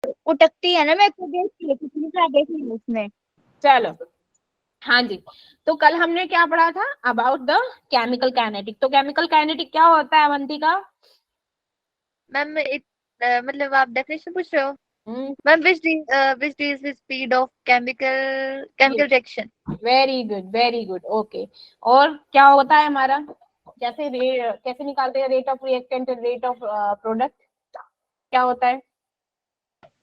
उटकती है ना, मैं तो देखती है, कितनी बार देखी है उसमें। चलो हाँ जी, तो कल हमने क्या पढ़ा था अबाउट द केमिकल काइनेटिक। तो केमिकल काइनेटिक क्या होता है अवंतिका? मैम मतलब आप डेफिनेशन पूछ रहे हो ma'am? which is the speed of chemical reaction? Very good very good, okay. और क्या होता है हमारा, कैसे निकालते हैं rate of reactant and rate of product, क्या होता है?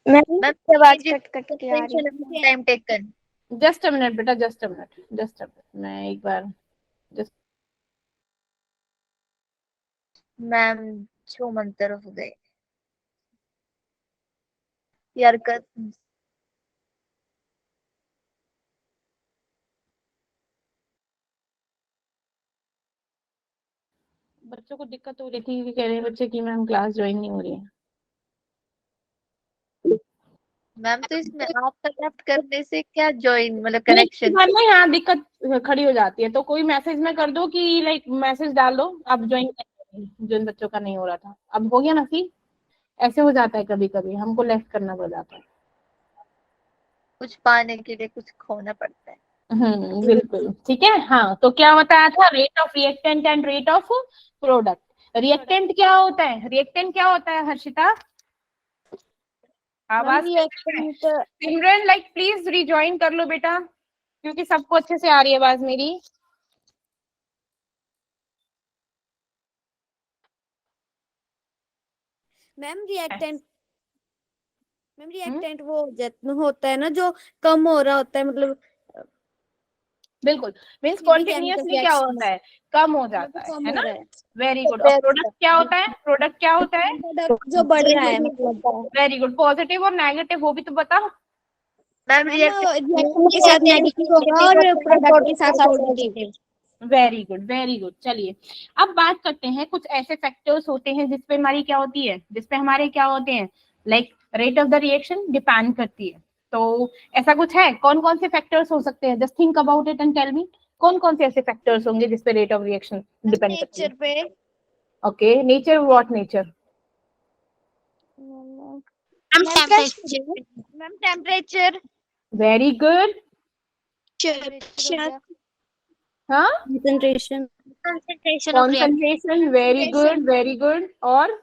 मैम आवाज कट कट के आ रही है। Time taken. Just a minute बेटा, just a minute, just a minute, मैं एक बार जस्ट। मैम छो मन तरफ गए यार कर। बच्चों को दिक्कत हो रही थी कि कह रहे हैं बच्चे की मैम क्लास ज्वाइन नहीं हो रही है। मैम तो इसमें आपका लेफ्ट करने से क्या ज्वाइन मतलब नहीं, कनेक्शन? ना यहाँ दिक्कत खड़ी हो जाती है, तो कोई मैसेज में कर दो कि लाइक मैसेज डाल दो अब ज्वाइन, जिन बच्चों का नहीं हो रहा था। अब हो गया ना? सी ऐसे हो जाता है, कभी कभी हमको लेफ्ट करना पड़ जाता है। कुछ पाने के लिए कुछ खोना पड़ता है। बिल्कुल ठीक है। हाँ, तो क्या बताया था? Rate of reactant and rate of product. Reactant क्या होता है? रिएक्टेंट क्या होता है हर्षिता? आवाज सिमरन लाइक प्लीज रिज्वाइन कर लो बेटा, क्योंकि सबको अच्छे से आ रही है आवाज मेरी। मैम रिएक्टेंट वो होता है ना जो कम हो रहा होता है, मतलब बिल्कुल, मीन्स कॉन्टिन्यूसली क्या होता है? कम हो जाता है ना? Very good. और प्रोडक्ट क्या होता है? प्रोडक्ट क्या होता है? जो बढ़ रहा है, मतलब वेरी गुड। पॉजिटिव और नेगेटिव वो भी तो बता। मैम रिएक्टेंट के साथ नेगेटिव होगा और प्रोडक्ट के साथ positive. Very good very good. चलिए अब बात करते हैं, कुछ ऐसे फैक्टर्स होते हैं जिसपे हमारी क्या होती है, जिसपे हमारे क्या होते हैं, like rate of the reaction depend करती है। तो ऐसा कुछ है? कौन कौन से फैक्टर्स हो सकते हैं? Just think about it and tell me, कौन कौन से ऐसे फैक्टर्स होंगे जिसपे रेट ऑफ रिएक्शन डिपेंड करती है? नेचर पे। Okay, nature, what nature? Ma'am temperature. Very good. हाँ, concentration concentration, very good very good. और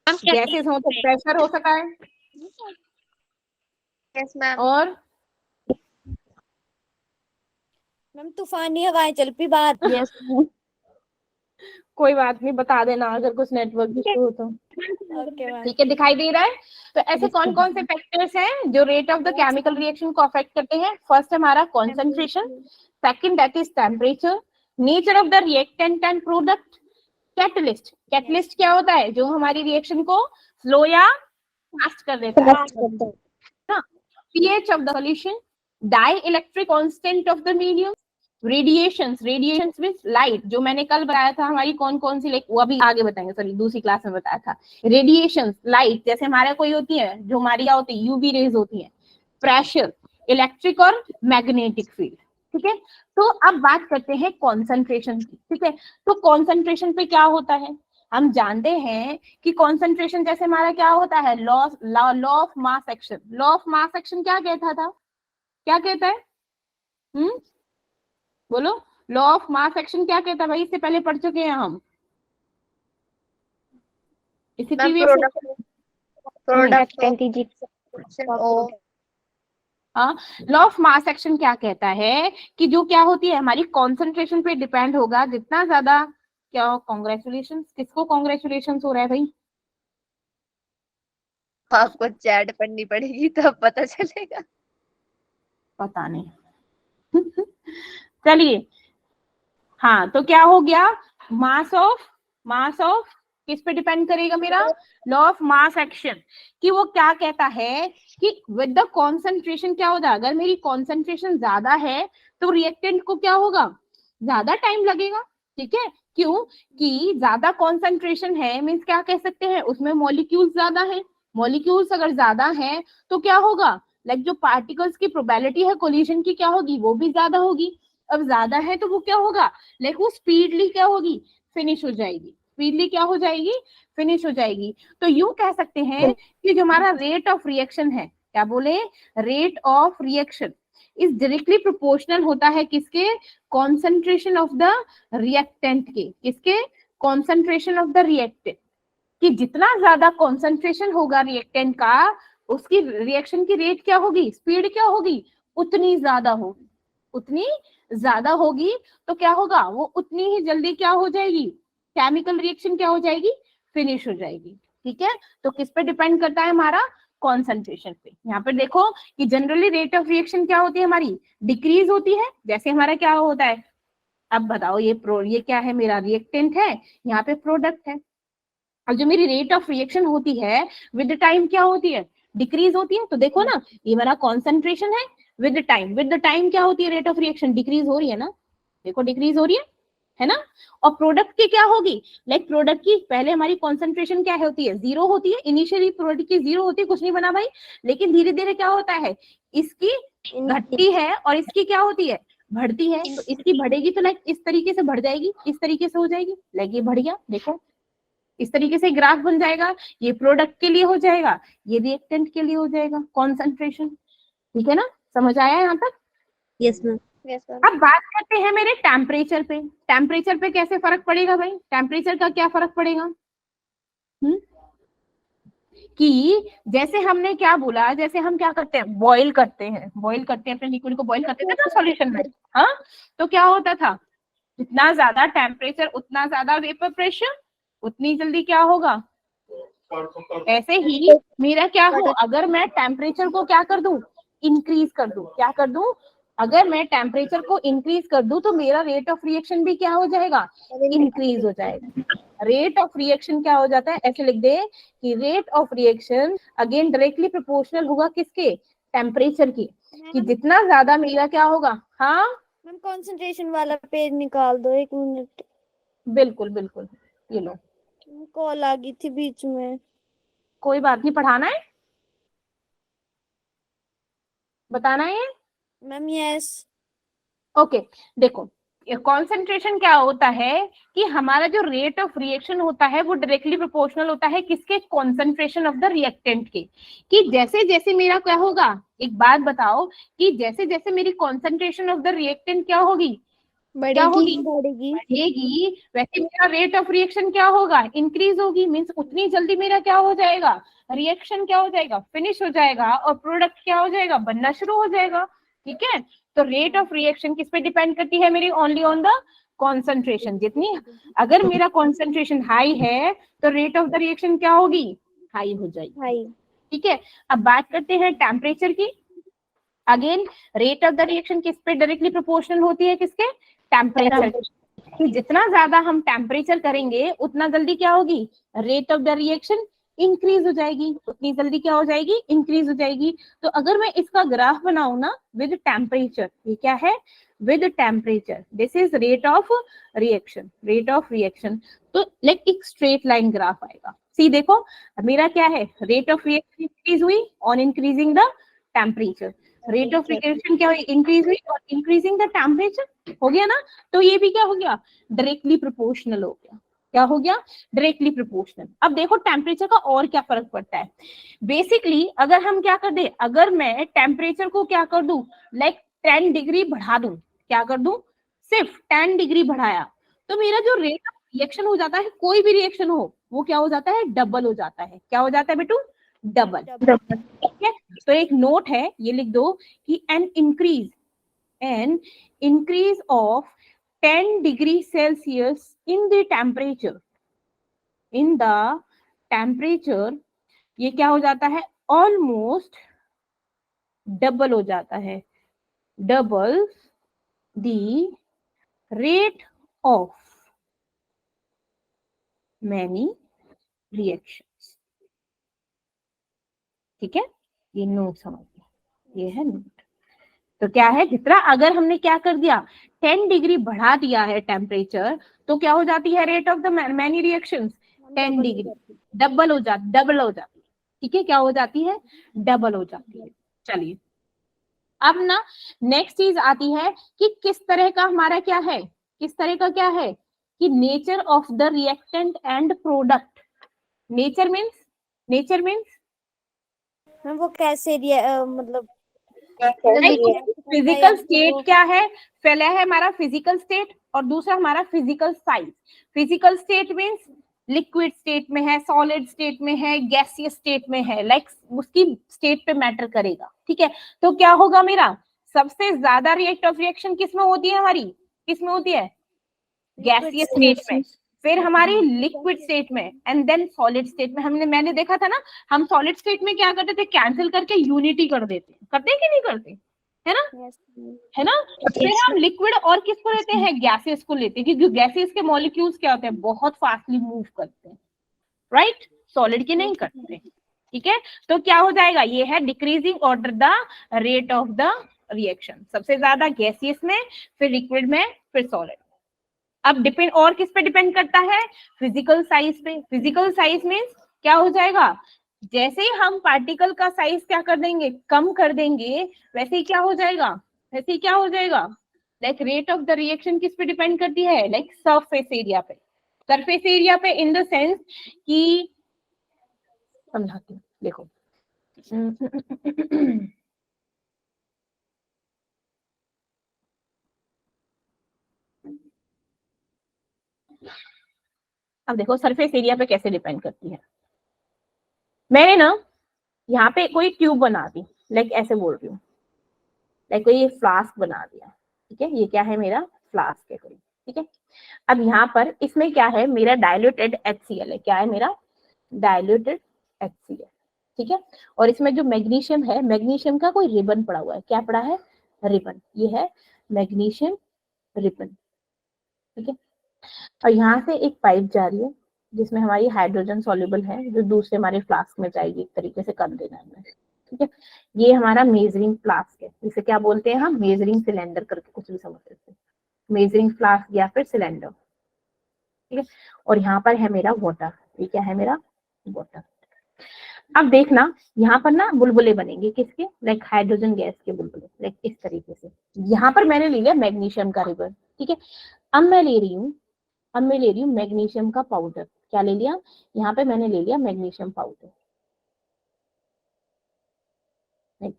गैसेस हो तो प्रेशर हो सकता है। Yes ma'am. और मैम तूफानी हवाएं चल पी बाहर। यस कोई बात नहीं, बता देना अगर कुछ नेटवर्क इशू हो तो। ठीक है, दिखाई दे रहा है? तो ऐसे कौन कौन से फैक्टर्स हैं जो rate of the chemical reaction को अफेक्ट करते हैं? फर्स्ट हमारा concentration, second that is temperature, nature of the reactant and product, catalyst. Catalyst क्या होता है? जो हमारी रिएक्शन को स्लो या फास्ट कर देता है। pH of the solution, dielectric constant of the medium, radiations with light, जो मैंने कल बताया था हमारी कौन कौन सी, लाइक वो अभी आगे बताएंगे, सॉरी दूसरी क्लास में बताया था। रेडिएशंस, लाइट जैसे हमारे कोई होती है, जो हमारी क्या होती है, यूवी रेज होती है, प्रेशर, इलेक्ट्रिक और मैग्नेटिक फील्ड। ठीक है, तो अब बात करते हैं कॉन्सेंट्रेशन की। ठीक है, तो कॉन्सेंट्रेशन पे क्या होता है? हम जानते हैं कि कॉन्सेंट्रेशन जैसे हमारा क्या होता है, law of mass action. Law of mass action क्या कहता था, क्या कहता है? बोलो, लॉ ऑफ मास एक्शन क्या कहता है भाई? इससे पहले पढ़ चुके हैं हम इसी प्रीवियस। हाँ, लॉ ऑफ मास एक्शन क्या कहता है कि जो क्या होती है हमारी कॉन्सेंट्रेशन पे डिपेंड होगा, जितना ज्यादा क्या, कॉन्ग्रेचुलेशन, किसको कॉन्ग्रेचुलेशन हो रहा है भाई? आपको चैट पढ़नी पड़ेगी तब पता चलेगा। पता नहीं। चलिए, हाँ तो क्या हो गया, मास ऑफ किस पे डिपेंड करेगा मेरा? लॉ ऑफ मास एक्शन, कि वो क्या कहता है कि विद द कॉन्सेंट्रेशन क्या होगा, अगर मेरी कॉन्सेंट्रेशन ज्यादा है तो रिएक्टेंट को क्या होगा, ज्यादा टाइम लगेगा। ठीक है, क्यों कि ज्यादा कॉन्सेंट्रेशन है, मीन्स क्या कह सकते हैं, उसमें मॉलिक्यूल्स ज्यादा है। मॉलिक्यूल्स अगर ज्यादा है तो क्या होगा, लाइक जो पार्टिकल्स की प्रोबेबिलिटी है कोलिजन की क्या होगी, वो भी ज्यादा होगी। अब ज्यादा है तो वो क्या होगा, लाइक वो स्पीडली क्या होगी, फिनिश हो जाएगी। स्पीडली क्या हो जाएगी, फिनिश हो जाएगी। तो यूं कह सकते हैं कि जो हमारा रेट ऑफ रिएक्शन है, क्या बोले, rate of reaction is directly proportional होता है किसके, कॉन्सेंट्रेशन ऑफ द रिएक्टेंट के, किसके, कॉन्सेंट्रेशन ऑफ द रिएक्टेंट, कि जितना ज्यादा कॉन्सेंट्रेशन होगा रिएक्टेंट का, उसकी रिएक्शन की रेट क्या होगी, स्पीड क्या होगी, उतनी ज्यादा होगी, उतनी ज्यादा होगी। तो क्या होगा, वो उतनी ही जल्दी क्या हो जाएगी, केमिकल रिएक्शन क्या हो जाएगी, फिनिश हो जाएगी। ठीक है, तो किस पे डिपेंड करता है हमारा, कॉन्सेंट्रेशन पे। यहाँ पे देखो कि जनरली रेट ऑफ रिएक्शन क्या होती है हमारी, डिक्रीज होती है। जैसे हमारा क्या होता है, अब बताओ ये क्या है, मेरा रिएक्टेंट है, यहाँ पे प्रोडक्ट है। और जो मेरी रेट ऑफ रिएक्शन होती है विद टाइम क्या होती है, डिक्रीज होती है। तो देखो ना, ये मेरा कॉन्सेंट्रेशन है, विद टाइम क्या होती है, रेट ऑफ रिएक्शन डिक्रीज हो रही है ना, देखो डिक्रीज हो रही है ना। और प्रोडक्ट की क्या होगी, लाइक प्रोडक्ट की पहले हमारी कॉन्सेंट्रेशन क्या होती है, जीरो होती है, इनिशियली प्रोडक्ट की जीरो होती है, कुछ नहीं बना भाई, लेकिन धीरे धीरे क्या होता है, इसकी घटती है और इसकी क्या होती है, बढ़ती है। तो इसकी बढ़ेगी तो लाइक इस तरीके से बढ़ जाएगी, इस तरीके से हो जाएगी, लाइक ये बढ़ गया, देखो इस तरीके से ग्राफ बन जाएगा। ये प्रोडक्ट के लिए हो जाएगा, ये रिएक्टेंट के लिए हो जाएगा कॉन्सेंट्रेशन। ठीक है ना, समझ आया यहाँ तक? Yes ma'am. अब बात करते हैं मेरे टेम्परेचर पे। टेम्परेचर पे कैसे फर्क पड़ेगा भाई, टेम्परेचर का क्या फर्क पड़ेगा, कि जैसे हमने क्या बोला, जैसे हम क्या करते हैं, बॉईल करते हैं अपने लिक्विड को बॉईल करते थे ना सॉल्यूशन में। हाँ, तो क्या होता था, जितना ज्यादा टेम्परेचर उतना ज्यादा वेपर प्रेशर, उतनी जल्दी क्या होगा। ऐसे ही मेरा क्या हो, अगर मैं टेम्परेचर को क्या कर दूं, इंक्रीज कर दूं, क्या कर दूं, अगर मैं टेम्परेचर को इंक्रीज कर दूं तो मेरा रेट ऑफ रिएक्शन भी क्या हो जाएगा, इंक्रीज हो जाएगा। रेट ऑफ रिएक्शन क्या हो जाता है, ऐसे लिख दे कि rate of reaction again directly proportional होगा किसके, टेम्परेचर की, कि जितना ज्यादा मेरा क्या होगा। हाँ मैम कंसंट्रेशन वाला पेज निकाल दो, 1 मिनट। बिल्कुल बिल्कुल, ये लो, कॉल आ गई थी बीच में। कोई बात नहीं, पढ़ाना है, बताना है। Ma'am yes. ओके, देखो कॉन्सेंट्रेशन क्या होता है कि हमारा जो रेट ऑफ रिएक्शन होता है वो डायरेक्टली प्रोपोर्शनल होता है किसके, कॉन्सेंट्रेशन ऑफ द रिएक्टेंट के। कि जैसे जैसे मेरा क्या होगा, एक बात बताओ, कि जैसे जैसे मेरी कॉन्सेंट्रेशन ऑफ द रिएक्टेंट क्या होगी, बढ़ेगी, वैसे मेरा रेट ऑफ रिएक्शन क्या होगा, इंक्रीज होगी। मींस उतनी जल्दी मेरा क्या हो जाएगा, रिएक्शन क्या हो जाएगा, फिनिश हो जाएगा, और प्रोडक्ट क्या हो जाएगा, बनना शुरू हो जाएगा। ठीक है, तो रेट ऑफ रिएक्शन किस पे डिपेंड करती है मेरी, ओनली ऑन द कॉन्सेंट्रेशन। जितनी अगर मेरा कॉन्सेंट्रेशन हाई है तो रेट ऑफ द रिएक्शन क्या होगी, हाई हो जाएगी। ठीक है, अब बात करते हैं टेम्परेचर की। Again rate of the reaction किस पे डायरेक्टली प्रोपोर्शनल होती है, किसके, टेम्परेचर। कि जितना ज्यादा हम टेम्परेचर करेंगे उतना जल्दी क्या होगी, rate of the reaction increase हो जाएगी, उतनी जल्दी क्या हो जाएगी, इंक्रीज हो जाएगी। तो अगर मैं इसका ग्राफ बनाऊं ना विद टेम्परेचर, ये क्या है, with temperature, this is rate of reaction, तो लाइक एक स्ट्रेट लाइन ग्राफ आएगा। सी देखो मेरा क्या है, रेट ऑफ रिएक्शन इंक्रीज हुई on increasing the temperature, rate of reaction क्या हुई, इंक्रीज हुई और इंक्रीजिंग द टेम्परेचर, हो गया ना। तो ये भी क्या हो गया, डायरेक्टली प्रोपोर्शनल हो गया। क्या हो गया, डायरेक्टली प्रोपोर्शनल। अब देखो टेम्परेचर का और क्या फर्क पड़ता है। बेसिकली अगर हम क्या कर दे, अगर मैं टेम्परेचर को क्या कर दूं, लाइक 10 डिग्री बढ़ा दूं, क्या कर दूं, सिर्फ 10 डिग्री बढ़ाया, तो मेरा जो रेट ऑफ रिएक्शन हो जाता है, कोई भी रिएक्शन हो, वो क्या हो जाता है, डबल हो जाता है। क्या हो जाता है बेटू, डबल। ठीक है, तो एक नोट है, ये लिख दो कि an increase of 10 degree Celsius in the temperature, ये क्या हो जाता है, ऑलमोस्ट डबल हो जाता है, double the rate of many reactions. ठीक है, ये नोट समझिए, ये है नोट। तो क्या है, जितना अगर हमने क्या कर दिया, 10 डिग्री बढ़ा दिया है टेम्परेचर, तो क्या हो जाती है rate of the many reactions, 10 degree double हो जाती है। ठीक है, क्या हो जाती है, डबल हो जाती है। चलिए अब ना नेक्स्ट चीज आती है कि किस तरह का हमारा क्या है, किस तरह का क्या है, कि nature of the reactant and product. Nature means ma'am वो कैसे मतलब फिजिकल स्टेट क्या है, पहला है हमारा फिजिकल स्टेट और दूसरा हमारा physical size. Physical state means liquid state में है, सॉलिड स्टेट में है, गैसियस स्टेट में है, लाइक उसकी स्टेट पे मैटर करेगा। ठीक है, तो क्या होगा मेरा, सबसे ज्यादा रेट ऑफ रिएक्शन किस में होती है हमारी, किस में होती है, गैसियस स्टेट में, फिर हमारी लिक्विड स्टेट में एंड देन सॉलिड स्टेट में। मैंने देखा था ना, हम सॉलिड स्टेट में क्या करते थे, कैंसिल करके यूनिटी कर देते, करते हैं कि नहीं करते, है ना, है ना। फिर हम लिक्विड और किसको लेते हैं, गैसेस को लेते हैं, क्योंकि गैसेस के मॉलिक्यूल्स क्या होते हैं, बहुत फास्टली मूव करते हैं, राइट, सॉलिड के नहीं करते। ठीक है, तो क्या हो जाएगा, ये है decreasing order the rate of the reaction, सबसे ज्यादा गैसियस में, फिर लिक्विड में, फिर सॉलिड। अब डिपेंड और किस पे डिपेंड करता है, फिजिकल साइज पे। फिजिकल साइज मींस क्या हो जाएगा, जैसे ही हम पार्टिकल का साइज क्या कर देंगे, कम कर देंगे, वैसे ही क्या हो जाएगा, वैसे ही क्या हो जाएगा, like rate of the reaction किस पे डिपेंड करती है, लाइक सरफेस एरिया पे। सरफेस एरिया पे इन द सेंस कि, समझाती हूँ, देखो अब देखो सरफेस एरिया पे कैसे डिपेंड करती है। मैंने ना यहाँ पे कोई ट्यूब बना दी, लाइक ऐसे बोल रही हूँ, लाइक कोई फ्लास्क बना दिया, ठीक है, ये क्या है मेरा फ्लास्क है कोई, ठीक है। अब यहाँ पर इसमें क्या है, मेरा डाइल्यूटेड HCl है, क्या है मेरा डाइल्यूटेड HCl, ठीक है। और इसमें जो मैग्नीशियम है, मैग्नीशियम का कोई रिबन पड़ा हुआ है, क्या पड़ा है, रिबन, ये है मैग्नीशियम रिबन, ठीक है। और यहाँ से एक पाइप जा रही है जिसमें हमारी हाइड्रोजन सॉल्युबल है, जो दूसरे हमारे फ्लास्क में जाएगी, एक तरीके से कर देना है, ठीक है। ये हमारा मेजरिंग फ्लास्क है, इसे क्या बोलते हैं हम, मेजरिंग सिलेंडर करके कुछ भी समझ सकते हैं, मेजरिंग फ्लास्क या फिर सिलेंडर, ठीक है। और यहाँ पर है मेरा वाटर, ये क्या है मेरा वाटर। अब देखना यहाँ पर ना बुलबुले बनेंगे, किसके, लाइक हाइड्रोजन गैस के बुलबुले, लाइक इस तरीके से। यहाँ पर मैंने ले लिया मैग्नीशियम का रिबन, ठीक है। अब मैं ले रही हूँ मैग्नीशियम का पाउडर, क्या ले लिया, यहाँ पे मैंने ले लिया मैग्नीशियम पाउडर,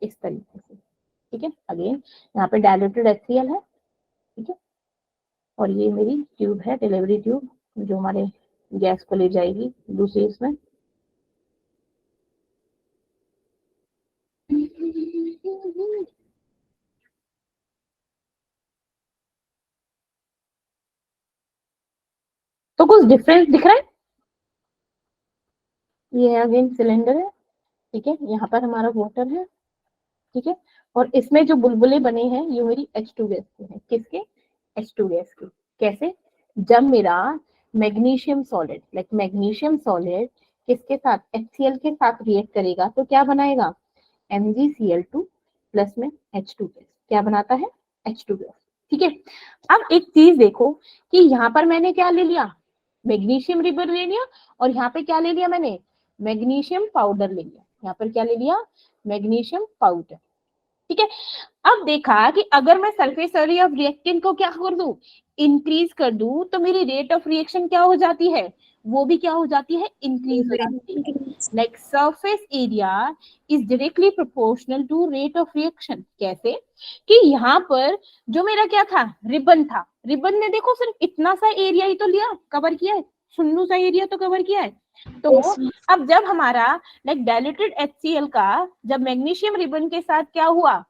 इस तरीके से, ठीक है। अगेन यहाँ पे डाइल्यूटेड HCl है, ठीक है। और ये मेरी ट्यूब है, डिलीवरी ट्यूब, जो हमारे गैस को ले जाएगी दूसरी इसमें। तो कुछ डिफरेंस दिख रहा है, ये अगेन सिलेंडर है, ठीक है, यहाँ पर हमारा वाटर है, ठीक है। और इसमें जो बुलबुले बने हैं ये मेरी H2 गैस के हैं, किसके, H2 गैस के। कैसे, जब मेरा magnesium solid, like magnesium solid किसके साथ, HCl के साथ रिएक्ट करेगा तो क्या बनाएगा, MgCl2 प्लस में H2 गैस, क्या बनाता है, H2 गैस, ठीक है। अब एक चीज देखो कि यहाँ पर मैंने क्या ले लिया, मैग्नीशियम रिबन ले लिया, और यहाँ पे क्या ले लिया मैंने, मैग्नीशियम पाउडर ले लिया, यहाँ पर क्या ले लिया, मैग्नीशियम पाउडर, ठीक है। अब देखा कि अगर मैं सरफेस एरिया ऑफ रिएक्टेंट को क्या कर दूं, इंक्रीज कर दूं, तो मेरी रेट ऑफ रिएक्शन क्या हो जाती है, वो भी क्या हो जाती है, इंक्रीज हो जाती है। Like surface area is directly proportional to rate of reaction. कैसे, कि यहाँ पर जो मेरा क्या था, रिबन था, रिबन ने देखो सिर्फ इतना सा एरिया ही तो लिया, कवर किया है, सुन्नू सा एरिया तो कवर किया है। तो अब जब हमारा लाइक डाइल्यूटेड HCl का जब मैग्नीशियम रिबन के साथ क्या हुआ,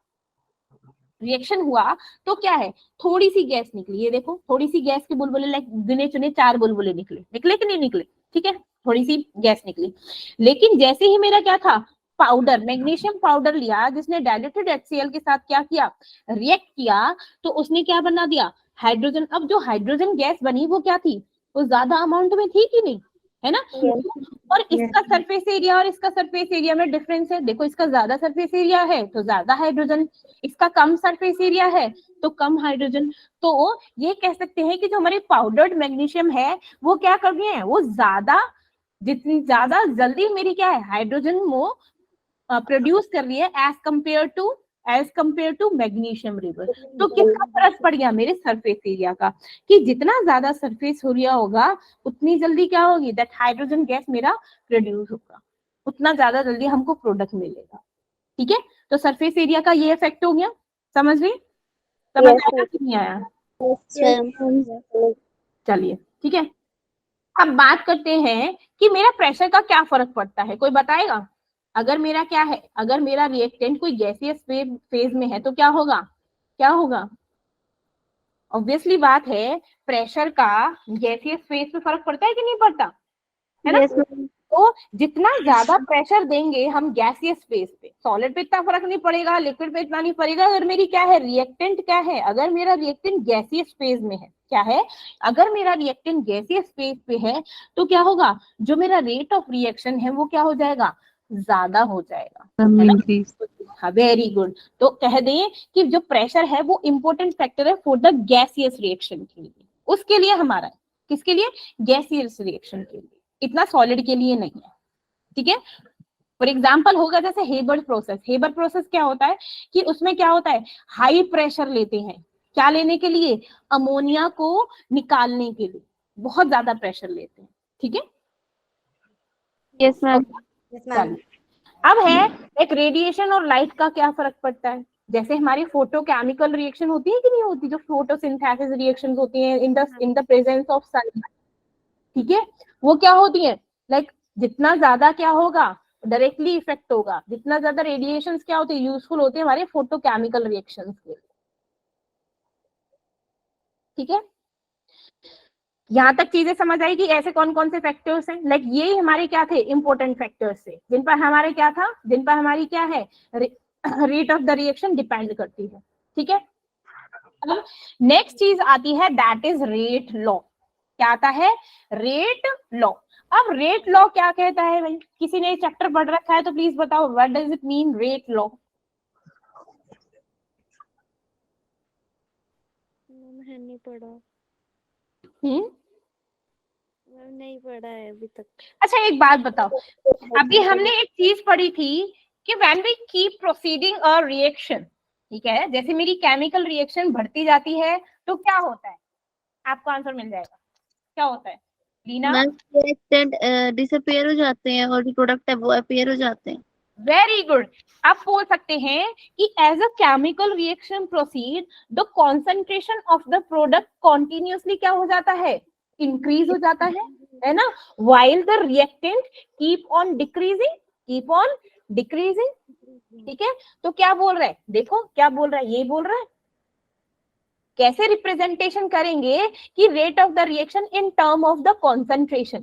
रिएक्शन हुआ, तो क्या है, थोड़ी सी गैस निकली, ये देखो थोड़ी सी गैस के बुलबुले, लाइक गिने चुने 4 बुलबुले निकले, निकले कि नहीं निकले, ठीक है, थोड़ी सी गैस निकली। लेकिन जैसे ही मेरा क्या था, पाउडर, मैग्नीशियम पाउडर लिया, जिसने डाइल्यूटेड HCl के साथ क्या किया, रिएक्ट किया, तो उसने क्या बना दिया, हाइड्रोजन। अब जो हाइड्रोजन गैस बनी वो क्या थी, वो ज्यादा अमाउंट में थी कि नहीं, है ना। और इसका सरफेस एरिया और इसका सरफेस एरिया में डिफरेंस है, देखो इसका ज्यादा सरफेस एरिया है तो ज्यादा हाइड्रोजन, इसका कम सरफेस एरिया है तो कम हाइड्रोजन। तो ये कह सकते हैं कि जो हमारे पाउडर्ड मैग्नीशियम है वो क्या कर रही है, वो ज्यादा, जितनी ज्यादा जल्दी मेरी क्या है, हाइड्रोजन वो प्रोड्यूस कर रही है as compare to as compare to magnesium रिवर। तो किसका फर्क पड़ गया? मेरे सरफेस एरिया का, कि जितना ज्यादा सरफेस एरिया होगा उतनी जल्दी क्या होगी, दैट हाइड्रोजन गैस मेरा प्रोड्यूस होगा, उतना ज्यादा जल्दी हमको प्रोडक्ट मिलेगा। ठीक है, तो सरफेस एरिया का ये इफेक्ट हो गया। समझ गई? समझ आया कि नहीं आया? चलिए ठीक है, अब बात करते हैं कि मेरा प्रेशर का क्या फर्क पड़ता है, कोई बताएगा? अगर मेरा क्या है, अगर मेरा रिएक्टेंट कोई गैसियस फेज में है तो क्या होगा, क्या होगा? ऑब्वियसली बात है, प्रेशर का गैसियस फेज पे फर्क पड़ता है कि नहीं पड़ता, है ना? तो जितना ज्यादा प्रेशर देंगे हम गैसियस फेज पे, सॉलिड पे इतना फर्क नहीं पड़ेगा, लिक्विड पे इतना नहीं पड़ेगा। अगर मेरी क्या है, रिएक्टेंट क्या है, अगर मेरा रिएक्टेंट गैसियस फेज में है, क्या है, अगर मेरा रिएक्टेंट गैसियस फेज पे है तो क्या होगा, जो मेरा रेट ऑफ रिएक्शन है वो क्या हो जाएगा, ज्यादा हो जाएगा, है ना? हाँ, वेरी गुड। तो कह दें कि जो प्रेशर है वो इंपॉर्टेंट फैक्टर है फॉर द गैसियस रिएक्शन के लिए, उसके लिए हमारा, किसके लिए, गैसियस रिएक्शन के लिए, इतना सॉलिड के लिए नहीं है। ठीक है, फॉर एग्जाम्पल होगा जैसे हेबर्ट प्रोसेस। हेबर्ट प्रोसेस क्या होता है कि उसमें क्या होता है, हाई प्रेशर लेते हैं, क्या लेने के लिए, अमोनिया को निकालने के लिए बहुत ज्यादा प्रेशर लेते हैं। ठीक है, यस मैम। अब है एक रेडिएशन और लाइट का क्या फर्क पड़ता है। जैसे हमारी फोटोकेमिकल रिएक्शन होती है कि नहीं होती, जो फोटोसिंथेसिस रिएक्शंस होती हैं in the presence of sunlight, ठीक है, वो क्या होती है, लाइक जितना ज्यादा क्या होगा, डायरेक्टली इफेक्ट होगा, जितना ज्यादा रेडिएशंस क्या होते हैं, यूजफुल होते हैं हमारे फोटोकेमिकल रिएक्शंस के लिए। ठीक है, यहां तक चीजें समझ आई कि ऐसे कौन कौन से फैक्टर्स हैं, लाइक ये हमारे क्या थे, इंपॉर्टेंट फैक्टर्स थे, जिन पर हमारे क्या था, जिन पर हमारी क्या है, rate of the reaction depend करती है। ठीक है, अब नेक्स्ट चीज आती है दैट इज रेट लॉ। क्या आता है, रेट लॉ। अब रेट लॉ क्या कहता है भाई, किसी ने चैप्टर पढ़ रखा है तो प्लीज बताओ, what does it mean rate law? मैंने नहीं पढ़ा, नहीं पढ़ा है अभी तक। अच्छा एक बात बताओ, अभी हमने एक चीज पढ़ी थी कि when we keep proceeding a reaction, ठीक है, जैसे मेरी केमिकल रिएक्शन बढ़ती जाती है तो क्या होता है, आपको आंसर मिल जाएगा, क्या होता है लीना? रिएक्टेंट डिसअपीयर हो जाते हैं और जो प्रोडक्ट है वो अपीयर हो जाते हैं। Very good. आप बोल सकते हैं कि as a chemical reaction proceed the concentration of the product continuously क्या हो जाता है, इंक्रीज हो जाता है ना, while the reactant keep on decreasing। ठीक है, तो क्या बोल रहा है, देखो क्या बोल रहा है, ये बोल रहा है कैसे रिप्रेजेंटेशन करेंगे कि rate of the reaction in term of the concentration,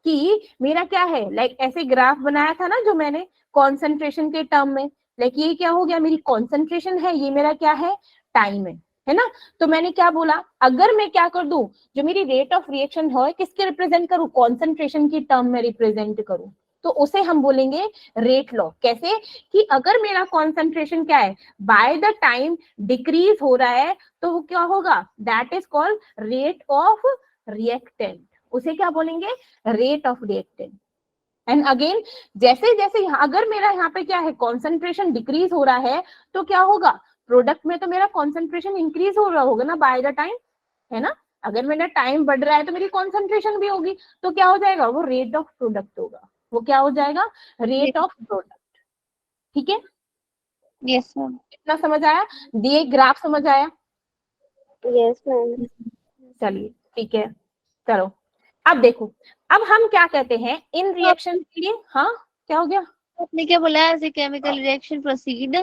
कि मेरा क्या है, लाइक ऐसे ग्राफ बनाया था ना जो मैंने कॉन्सेंट्रेशन के टर्म में, लाइक ये क्या हो गया, मेरी कॉन्सेंट्रेशन है, ये मेरा क्या है, टाइम है ना। तो मैंने क्या बोला, अगर मैं क्या कर दूं, जो मेरी रेट ऑफ रिएक्शन है किसके रिप्रेजेंट करूं, कॉन्सेंट्रेशन की टर्म में रिप्रेजेंट करूं, तो उसे हम बोलेंगे रेट लॉ। कैसे, कि अगर मेरा कॉन्सेंट्रेशन क्या है, बाय द टाइम डिक्रीज हो रहा है तो वो क्या होगा, that is called rate of reactant, उसे क्या बोलेंगे, rate of reactant. And again जैसे जैसे अगर मेरा यहाँ पे क्या है, कॉन्सेंट्रेशन डिक्रीज हो रहा है तो क्या होगा, प्रोडक्ट में तो मेरा कॉन्सेंट्रेशन इंक्रीज हो रहा होगा ना बाय द टाइम, है ना। अगर मेरा टाइम बढ़ रहा है तो मेरी कॉन्सेंट्रेशन भी होगी, तो क्या हो जाएगा, वो रेट ऑफ प्रोडक्ट होगा, वो क्या हो जाएगा, रेट ऑफ प्रोडक्ट। ठीक है, यस मैम। कितना समझ आया, दिए ग्राफ समझ आया? Yes ma'am. चलिए ठीक है, चलो अब देखो, अब हम क्या कहते हैं इन रिएक्शन के लिए, हाँ क्या हो गया, आपने क्या बोला, as a chemical reaction proceed,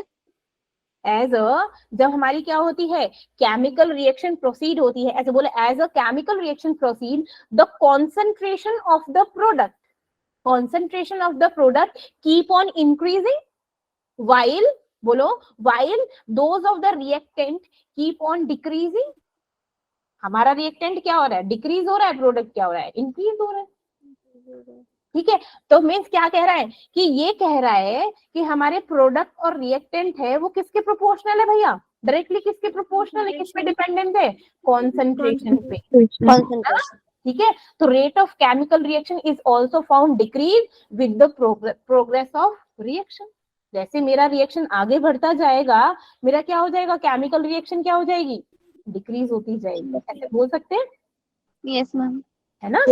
as a, जब हमारी क्या होती है, केमिकल रिएक्शन प्रोसीड होती है, ऐसे बोले as a chemical reaction proceed the concentration of the product, concentration of the product keep on increasing while, बोलो, while those of the reactant keep on decreasing। हमारा रिएक्टेंट क्या हो रहा है, डिक्रीज हो रहा है, प्रोडक्ट क्या हो रहा है, इंक्रीज हो रहा है। ठीक है, तो मीन्स क्या कह रहा है, कि ये कह रहा है कि हमारे प्रोडक्ट और रिएक्टेंट है वो किसके प्रोपोर्शनल है भैया, डायरेक्टली किसके प्रोपोर्शनल है, किस पे डिपेंडेंट है, कॉन्सेंट्रेशन पे। ठीक है, तो rate of chemical reaction is also found decrease with the progress of reaction. जैसे मेरा रिएक्शन आगे बढ़ता जाएगा, मेरा क्या हो जाएगा, केमिकल रिएक्शन क्या हो जाएगी, डिक्रीज होती जाएगी, ऐसे बोल सकते हैं, यस मैम। है ना?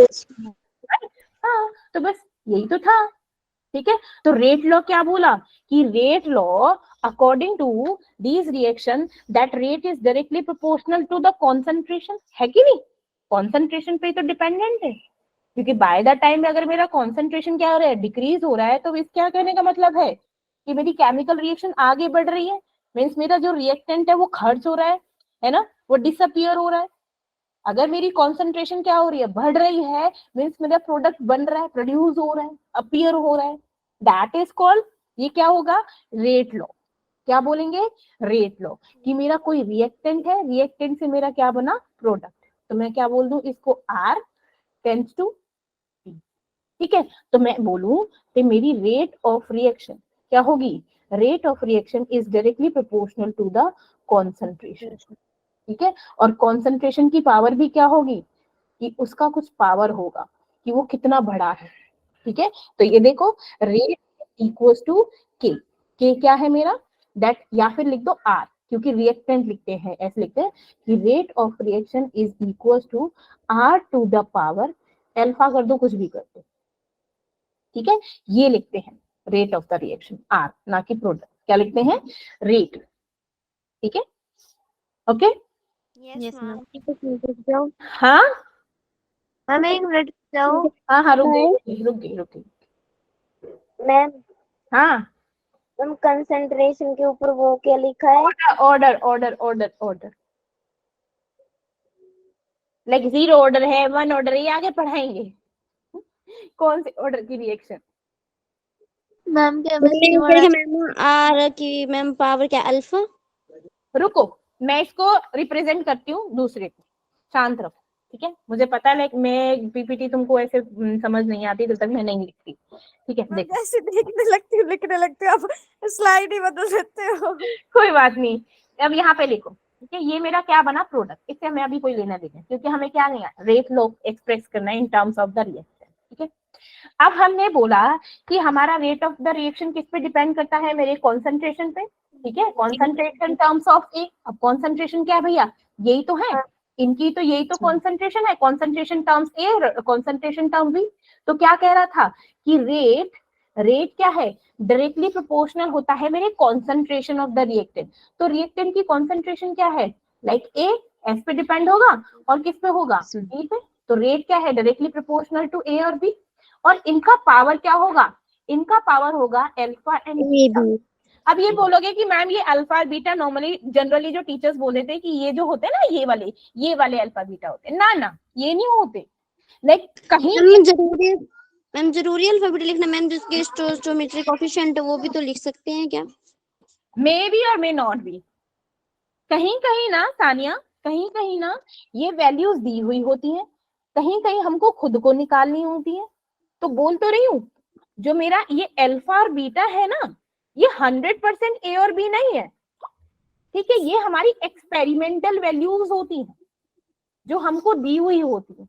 हाँ, तो बस यही तो था। ठीक है, तो रेट लॉ क्या बोला कि rate law according to these reaction that rate is directly proportional to the concentration, है कि नहीं? कॉन्सेंट्रेशन पे तो डिपेंडेंट है, क्योंकि बाय द टाइम अगर मेरा कॉन्सेंट्रेशन क्या हो रहा है, डिक्रीज हो रहा है, तो इस क्या कहने का मतलब है कि मेरी केमिकल रिएक्शन आगे बढ़ रही है, मीन्स मेरा जो रिएक्टेंट है वो खर्च हो रहा है ना, वो डिसअपियर हो रहा है। अगर मेरी कॉन्सेंट्रेशन क्या हो रही है, बढ़ रही है, मीन्स मेरा प्रोडक्ट बन रहा है, प्रोड्यूस हो रहा है, अपीयर हो रहा है, दैट इज कॉल्ड, ये क्या होगा, रेट लॉ। क्या बोलेंगे, रेट लॉ, कि मेरा कोई रिएक्टेंट है, रिएक्टेंट से मेरा क्या बना, प्रोडक्ट, तो मैं क्या बोल दूं इसको, R टेंड्स टू P। ठीक है, तो मैं बोलूं कि मेरी रेट ऑफ रिएक्शन क्या होगी, rate of reaction is directly proportional to the concentration. ठीक है, और कॉन्सेंट्रेशन की पावर भी क्या होगी, कि उसका कुछ पावर होगा कि वो कितना बड़ा है। ठीक है, तो ये देखो, रेट इक्वल्स टू के क्या है मेरा, दैट, या फिर लिख दो R, क्योंकि रिएक्टेंट लिखते हैं, ऐसे लिखते हैं कि rate of reaction is equals to R to the power alpha, कर दो कुछ भी कर दो। ठीक है, ये लिखते हैं rate of the reaction R, ना कि प्रोडक्ट, क्या लिखते हैं, रेट। ठीक है, ओके। Yes ma'am. हाँ मैम एक मिनट जाओ। हाँ हाँ, रुक गई। मैम हाँ, मैम कंसंट्रेशन के ऊपर वो क्या लिखा है, ऑर्डर लाइक 0 ऑर्डर है, 1 ऑर्डर है, ये आगे पढ़ाएंगे कौन से ऑर्डर की रिएक्शन। मैम केमिस्ट्री में मैम आर की मैम पावर क्या, अल्फा। रुको, मैं इसको रिप्रेजेंट करती हूँ दूसरे को, शांत रखो। ठीक है, मुझे पता है लाइक मैं पीपीटी तुमको ऐसे समझ नहीं आती जब तक मैं नहीं लिखती। ठीक है, देखो जैसे देखने लगती हूँ लिखने लगती हूँ, आप स्लाइड ही बदल देते हो। कोई बात नहीं, अब यहाँ पे लिखो। ठीक है, ये मेरा क्या बना, प्रोडक्ट, इससे हमें अभी कोई लेना देना, क्योंकि हमें क्या नहीं आता, रेट लॉ एक्सप्रेस करना है in terms of the reaction. ठीक है, अब हमने बोला कि हमारा रेट ऑफ द रिएक्शन किस पे डिपेंड करता है, मेरे कॉन्सेंट्रेशन पे। ठीक है, कॉन्सेंट्रेशन टर्म्स ऑफ ए, अब कॉन्सेंट्रेशन क्या है भैया, यही तो है, इनकी तो यही तो कॉन्सेंट्रेशन है, कॉन्सेंट्रेशन टर्म्स ए, कॉन्सेंट्रेशन टर्म बी। तो क्या कह रहा था कि रेट क्या है, डायरेक्टली प्रोपोर्शनल होता है मेरे कॉन्सेंट्रेशन ऑफ द रिएक्टेंट। तो रिएक्टेंट की कॉन्सेंट्रेशन क्या है, लाइक ए, एस पे डिपेंड होगा, और किस पे होगा, बी पे। तो रेट क्या है, डायरेक्टली प्रोपोर्शनल टू ए और बी, और इनका पावर क्या होगा, इनका पावर होगा अल्फा एंड बीटा। अब ये बोलोगे कि मैम ये अल्फा और बीटा नॉर्मली जनरली जो टीचर्स बोल देते हैं कि ये जो होते हैं ना, ये वाले अल्फा बीटा होते हैं, ना ये नहीं होते, लाइक कहीं मैम जरूरी अल्फाबेट लिखना मैम, जिसके स्टोइचोमेट्री कोएफिशिएंट वो भी तो लिख सकते हैं क्या, मे बी और मे नॉट बी, कहीं कहीं ना सानिया, कहीं कहीं ना ये वैल्यूज दी हुई होती हैं, कहीं कहीं हमको खुद को निकालनी होती है। तो बोल तो रही हूँ, जो मेरा ये अल्फा और बीटा है ना, ये 100% ए और बी नहीं है। ठीक है, ये हमारी एक्सपेरिमेंटल वैल्यूज होती हैं जो हमको दी हुई होती है।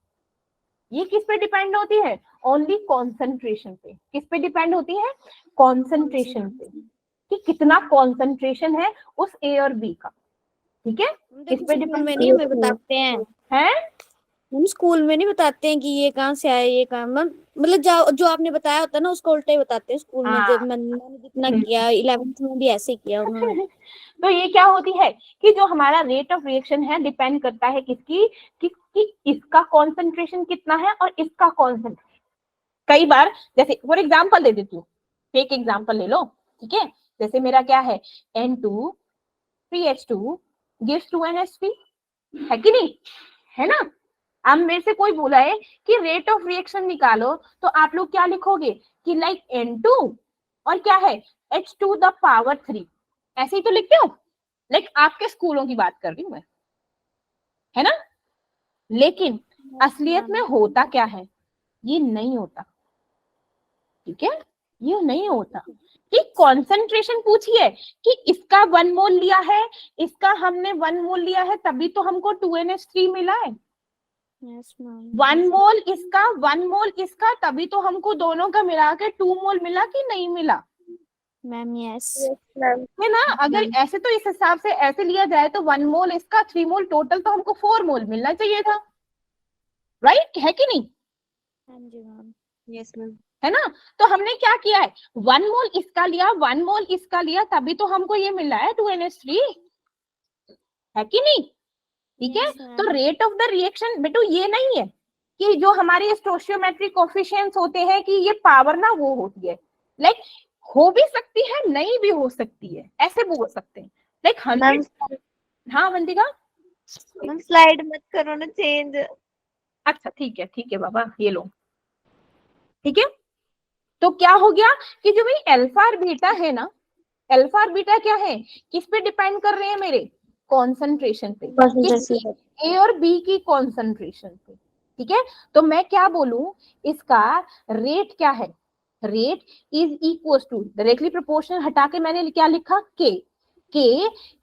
ये किस पे डिपेंड होती है, ओनली कॉन्सेंट्रेशन पे। किस पे डिपेंड होती है, कॉन्सेंट्रेशन पे, कि कितना कॉन्सेंट्रेशन है उस ए और बी का। ठीक है, किस पे डिपेंड में नहीं हमें बताते हैं, हम स्कूल में नहीं बताते हैं कि ये कहाँ से आया, ये कहाँ, मतलब जो आपने बताया होता है ना उसको उल्टा ही बताते हैं स्कूल में। जब मैंने जितना किया 11th में भी ऐसे किया उन्होंने। तो ये क्या होती है कि जो हमारा रेट ऑफ रिएक्शन है डिपेंड करता है किसकी, कि इसका कॉन्सेंट्रेशन कितना है और इसका कॉन्सेंट्रेशन। कई बार जैसे फॉर एग्जांपल दे देती हूँ, एक एग्जांपल ले लो। ठीक है, जैसे मेरा क्या है, N2 3H2 gives 2NH3, है कि नहीं, है ना। अब मेरे से कोई बोला है कि रेट ऑफ रिएक्शन निकालो, तो आप लोग क्या लिखोगे कि लाइक N2 और क्या है H2 द पावर 3, ऐसे ही तो लिखते हो, लाइक आपके स्कूलों की बात कर रही हूँ मैं, है ना। लेकिन असलियत में होता क्या है, ये नहीं होता। ठीक है, ये नहीं होता कि कॉन्सेंट्रेशन पूछिए कि इसका 1 मोल लिया है, इसका हमने 1 मोल लिया है, तभी तो हमको 2NH3 मिला है। 1 मोल इसका 1 मोल इसका, तभी तो हमको दोनों का मिला के 2 मोल मिला कि नहीं मिला, मैम यस मैम। है ना। अगर ऐसे तो इस हिसाब से ऐसे लिया जाए तो 1 मोल इसका 3 मोल टोटल तो हमको 4 मोल मिलना चाहिए था, राइट है कि नहीं? हाँ जी मैम। Yes ma'am. है ना। तो हमने क्या किया है, 1 मोल इसका लिया, 1 मोल इसका लिया, तभी तो हमको ये मिला है 2NH3, है कि नहीं? ठीक है। Yes, तो ma'am. Rate of the reaction बेटू ये नहीं है कि जो हमारे स्टोइचियोमेट्रिक कोएफिशिएंट्स होते हैं कि ये पावर ना वो होती है, लाइक हो भी सकती है नहीं भी हो सकती है, ऐसे बोल सकते हैं। लाइक 100। हाँ वंदिका। मैम स्लाइड मत करो ना चेंज। अच्छा ठीक है बाबा, ये लो। ठीक है। तो क्या हो गया कि जो भाई अल्फा और बीटा है ना, अल्फा और बीटा क्या है, किस पे डिपेंड कर रहे हैं मेरे, कॉन्सेंट्रेशन पे, ए और बी की कॉन्सेंट्रेशन पे। ठीक है। तो मैं क्या बोलूं, इसका रेट क्या है, rate is equal to directly proportional हटा के मैंने क्या लिखा, k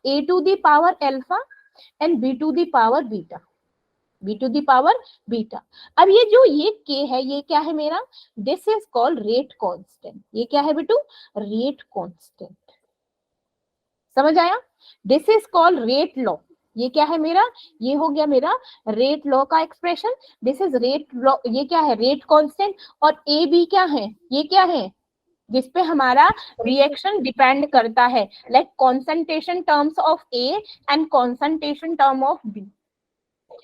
A to the power alpha and B to the power beta, B to the power beta. अब ये जो ये के है ये क्या है मेरा, this is called rate constant. ये क्या है बेटू, रेट कांस्टेंट। समझ आया, this is called rate law. ये क्या है मेरा, ये हो गया मेरा रेट लॉ का expression. This is rate law, ये क्या है, रेट कांस्टेंट। और ए बी क्या है, ये क्या है, जिसपे हमारा रिएक्शन डिपेंड करता है, like concentration terms of A and concentration term of B.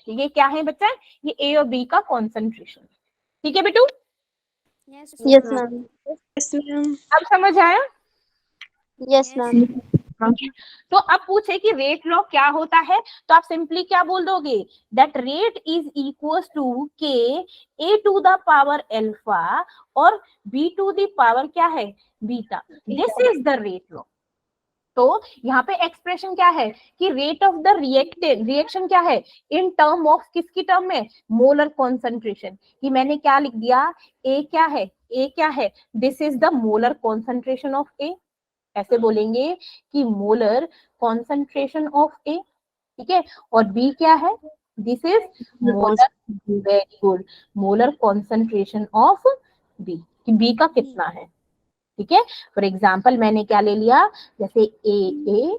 ये क्या है बच्चा, ये ए और बी का कॉन्सेंट्रेशन। ठीक है बेटू। Yes yes ma'am. Ma'am. Yes ma'am. अब समझ आया। Yes ma'am. तो अब पूछे कि रेट लॉ क्या होता है, तो आप सिंपली क्या बोल दोगे, that rate is equal to K A to the power alpha और बी टू द पावर क्या है, beta. This is the rate law. तो यहाँ पे एक्सप्रेशन क्या है कि रेट ऑफ द रिएक्शन क्या है, इन टर्म ऑफ किसकी टर्म में, मोलर कॉन्सेंट्रेशन। कि मैंने क्या लिख दिया, ए क्या है, ए क्या है, this is the molar concentration of A. ऐसे बोलेंगे कि मोलर कॉन्सेंट्रेशन ऑफ ए। ठीक है। और बी क्या है, this is molar, very good, molar concentration of B, कि बी का कितना है। ठीक है। फॉर एग्जाम्पल मैंने क्या ले लिया, जैसे A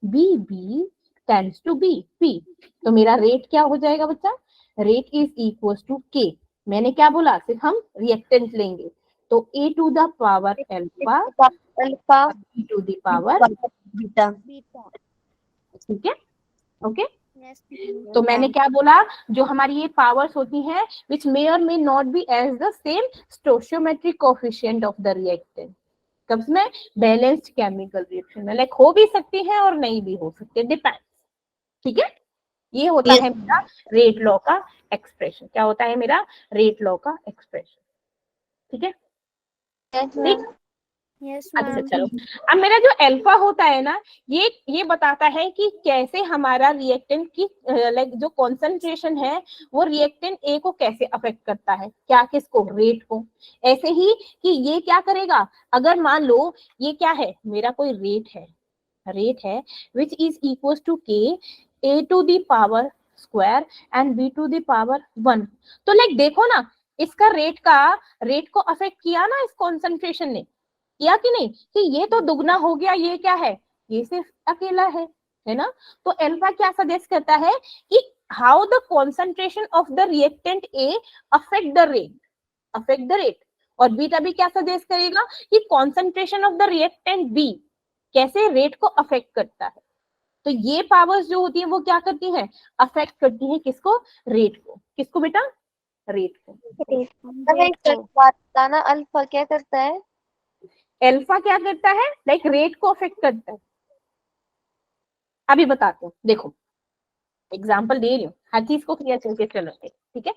B tends to be P, तो मेरा रेट क्या हो जाएगा बच्चा, रेट इज इक्वल टू के। मैंने क्या बोला, सिर्फ हम रिएक्टेंट लेंगे, तो A to the power alpha alpha B to the power beta. ठीक है। ओके। तो मैंने क्या बोला, जो हमारी ये पावर्स होती हैं which may or may not be as the same stoichiometric coefficient of the reactant, कब में बैलेंस्ड केमिकल रिएक्शन में, लाइक हो भी सकती है और नहीं भी हो सकती, डिपेंड्स। ठीक है। ये होता है मेरा रेट लॉ का एक्सप्रेशन। क्या होता है मेरा रेट लॉ का एक्सप्रेशन। ठीक है। ठीक। यस अच्छा मैम। चलो, अब मेरा जो अल्फा होता है ना, ये बताता है कि कैसे हमारा रिएक्टेंट की लाइक जो कॉन्सेंट्रेशन है वो रिएक्टेंट ए को कैसे अफेक्ट करता है, क्या किसको, रेट को। ऐसे ही कि ये क्या करेगा, अगर मान लो ये क्या है, मेरा कोई रेट है विच is equal to K A to the power square and B to the power 1। तो लाइक देखो ना, इसका रेट को अफेक्ट किया ना इस कॉन्सेंट्रेशन ने, किया कि नहीं, कि ये तो दुगना हो गया, ये क्या है, ये सिर्फ अकेला है ना। तो अल्फा क्या सजेस्ट करता है कि how the concentration of the reactant A affect the rate, और बीटा भी क्या सजेस्ट करेगा कि concentration of the reactant B कैसे रेट को अफेक्ट करता है। तो ये पावर्स जो होती है वो क्या करती है, अफेक्ट करती है किसको, रेट को। किसको बेटा, रेट को। बात बताना अल्फा क्या करता है। अल्फा क्या करता है, लाइक रेट को अफेक्ट करता है। अभी बताते हैं, देखो एग्जांपल दे रही हूँ, हर चीज को क्लियर करके चलेंगे। ठीक है।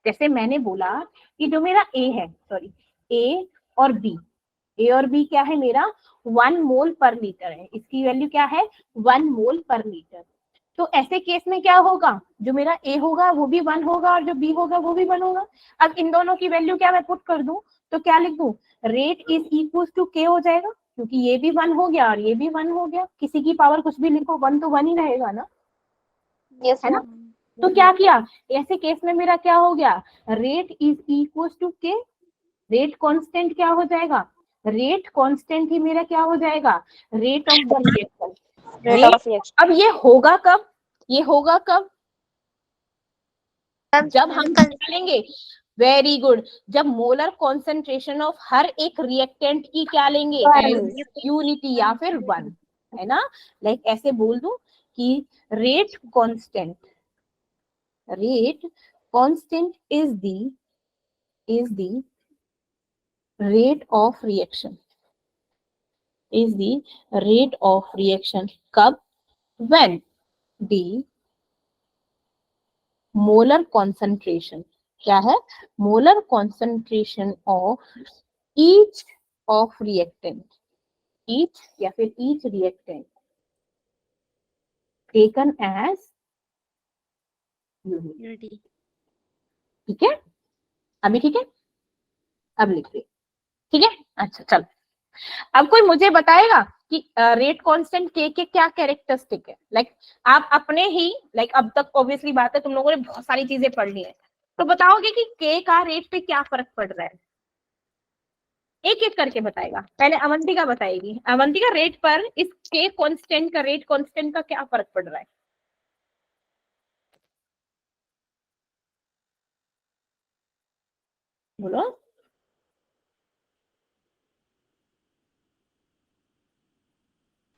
जैसे मैंने बोला कि जो मेरा ए है, सॉरी ए और बी क्या है मेरा, 1 मोल पर लीटर है, इसकी वैल्यू क्या है, 1 मोल पर लीटर। तो ऐसे केस में क्या होगा, जो मेरा ए होगा वो भी 1 होगा और जो बी होगा वो भी 1 होगा। अब इन दोनों की वैल्यू क्या मैं पुट कर दूं, तो क्या लिख दूं, रेट इज इक्वल टू के हो जाएगा, क्योंकि ये भी 1 हो गया और ये भी 1 हो गया, किसी की पावर कुछ भी लिखो 1 तो 1 ही रहेगा ना, यस है ना। तो क्या किया, ऐसे केस में मेरा क्या हो गया, रेट इज इक्वल टू के, रेट कांस्टेंट क्या हो जाएगा, रेट कांस्टेंट ही मेरा क्या हो जाएगा, rate of the reaction. Rate of reaction. अब ये होगा कब, ये होगा कब, जब हम निकालेंगे, वेरी गुड, जब मोलर कॉन्सेंट्रेशन ऑफ हर एक रिएक्टेंट की क्या लेंगे, यूनिटी या फिर 1, है ना। लाइक ऐसे बोल दूं कि rate constant is the rate of reaction, is the rate of reaction कब, when the molar concentration, क्या है, molar concentration of each of reactant, each या फिर each reactant taken as unit। ठीक है, अभी ठीक है, अब लिखिए, ठीक है। अच्छा चलो, अब कोई मुझे बताएगा कि रेट कांस्टेंट के क्या कैरेक्टरिस्टिक है। लाइक आप अपने ही अब तक ऑब्वियसली बात है तुम लोगों ने बहुत सारी चीजें पढ़ ली है, तो बताओगे कि के का रेट पे क्या फर्क पड़ रहा है, एक एक करके बताएगा। पहले अवंतिका बताएगी, अवंतिका रेट पर इस के कांस्टेंट का, रेट कांस्टेंट का क्या फर्क पड़ रहा है। बोलो।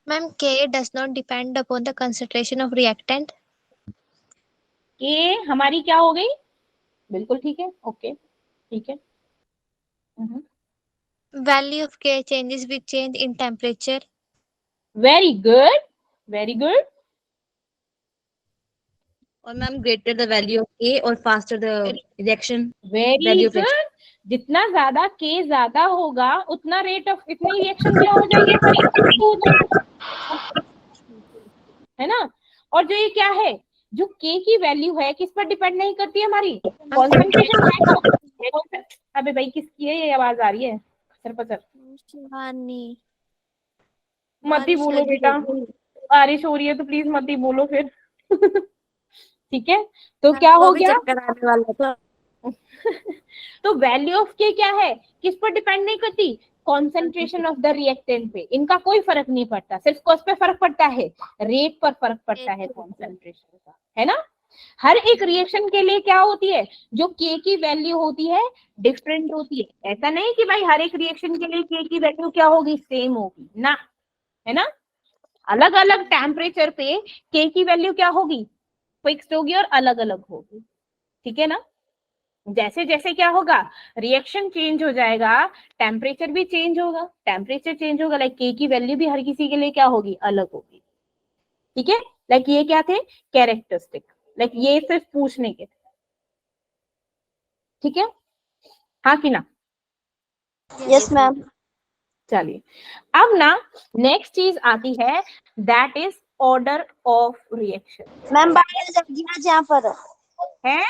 Ma'am, K does not depend upon the concentration of reactant. के हमारी क्या हो गई, बिल्कुल ठीक है, ओके ठीक है। Value of K changes with change in temperature. Very good, very good. और ma'am greater the value of A और faster the reaction very value of good, जितना ज्यादा के ज्यादा होगा उतना रेट ऑफ, इतनी रिएक्शन क्या हो जाएगी हमारी, है ना। और जो ये क्या है, जो के की वैल्यू है किस पर डिपेंड नहीं करती है हमारी, कॉन्सेंट्रेशन है। अबे भाई किसकी है ये आवाज आ रही है, पचर पचर, मत ही बोलो बेटा, बारिश हो रही है तो प्लीज मत ही बोलो फिर। ठीक है, तो क्या हो गया, चक्कर आने वाला था। तो वैल्यू ऑफ के क्या है, किस पर डिपेंड नहीं करती, कॉन्सेंट्रेशन ऑफ द रिएक्टेंट पे, इनका कोई फर्क नहीं पड़ता, सिर्फ कौन पे फर्क पड़ता है, रेट पर फर्क पड़ता है कॉन्सेंट्रेशन का, है ना। हर एक रिएक्शन के लिए क्या होती है, जो के की वैल्यू होती है डिफरेंट होती है। ऐसा नहीं कि भाई हर एक रिएक्शन के लिए के की वैल्यू क्या होगी, सेम होगी ना, है ना। अलग अलग टेम्परेचर पे के की वैल्यू क्या होगी, फिक्स्ड होगी और अलग अलग होगी, ठीक है ना। जैसे जैसे क्या होगा, रिएक्शन चेंज हो जाएगा, टेम्परेचर भी चेंज होगा, टेम्परेचर चेंज होगा, लाइक के की वैल्यू भी हर किसी के लिए क्या होगी, अलग होगी, ठीक है। लाइक ये क्या थे, कैरेक्टरिस्टिक, लाइक ये सिर्फ पूछने के थे, ठीक है, हाँ कि ना। Yes ma'am. चलिए, अब ना नेक्स्ट चीज आती है, that is order of reaction. Ma'am बाढ़ जाएगी आज यहाँ पर है,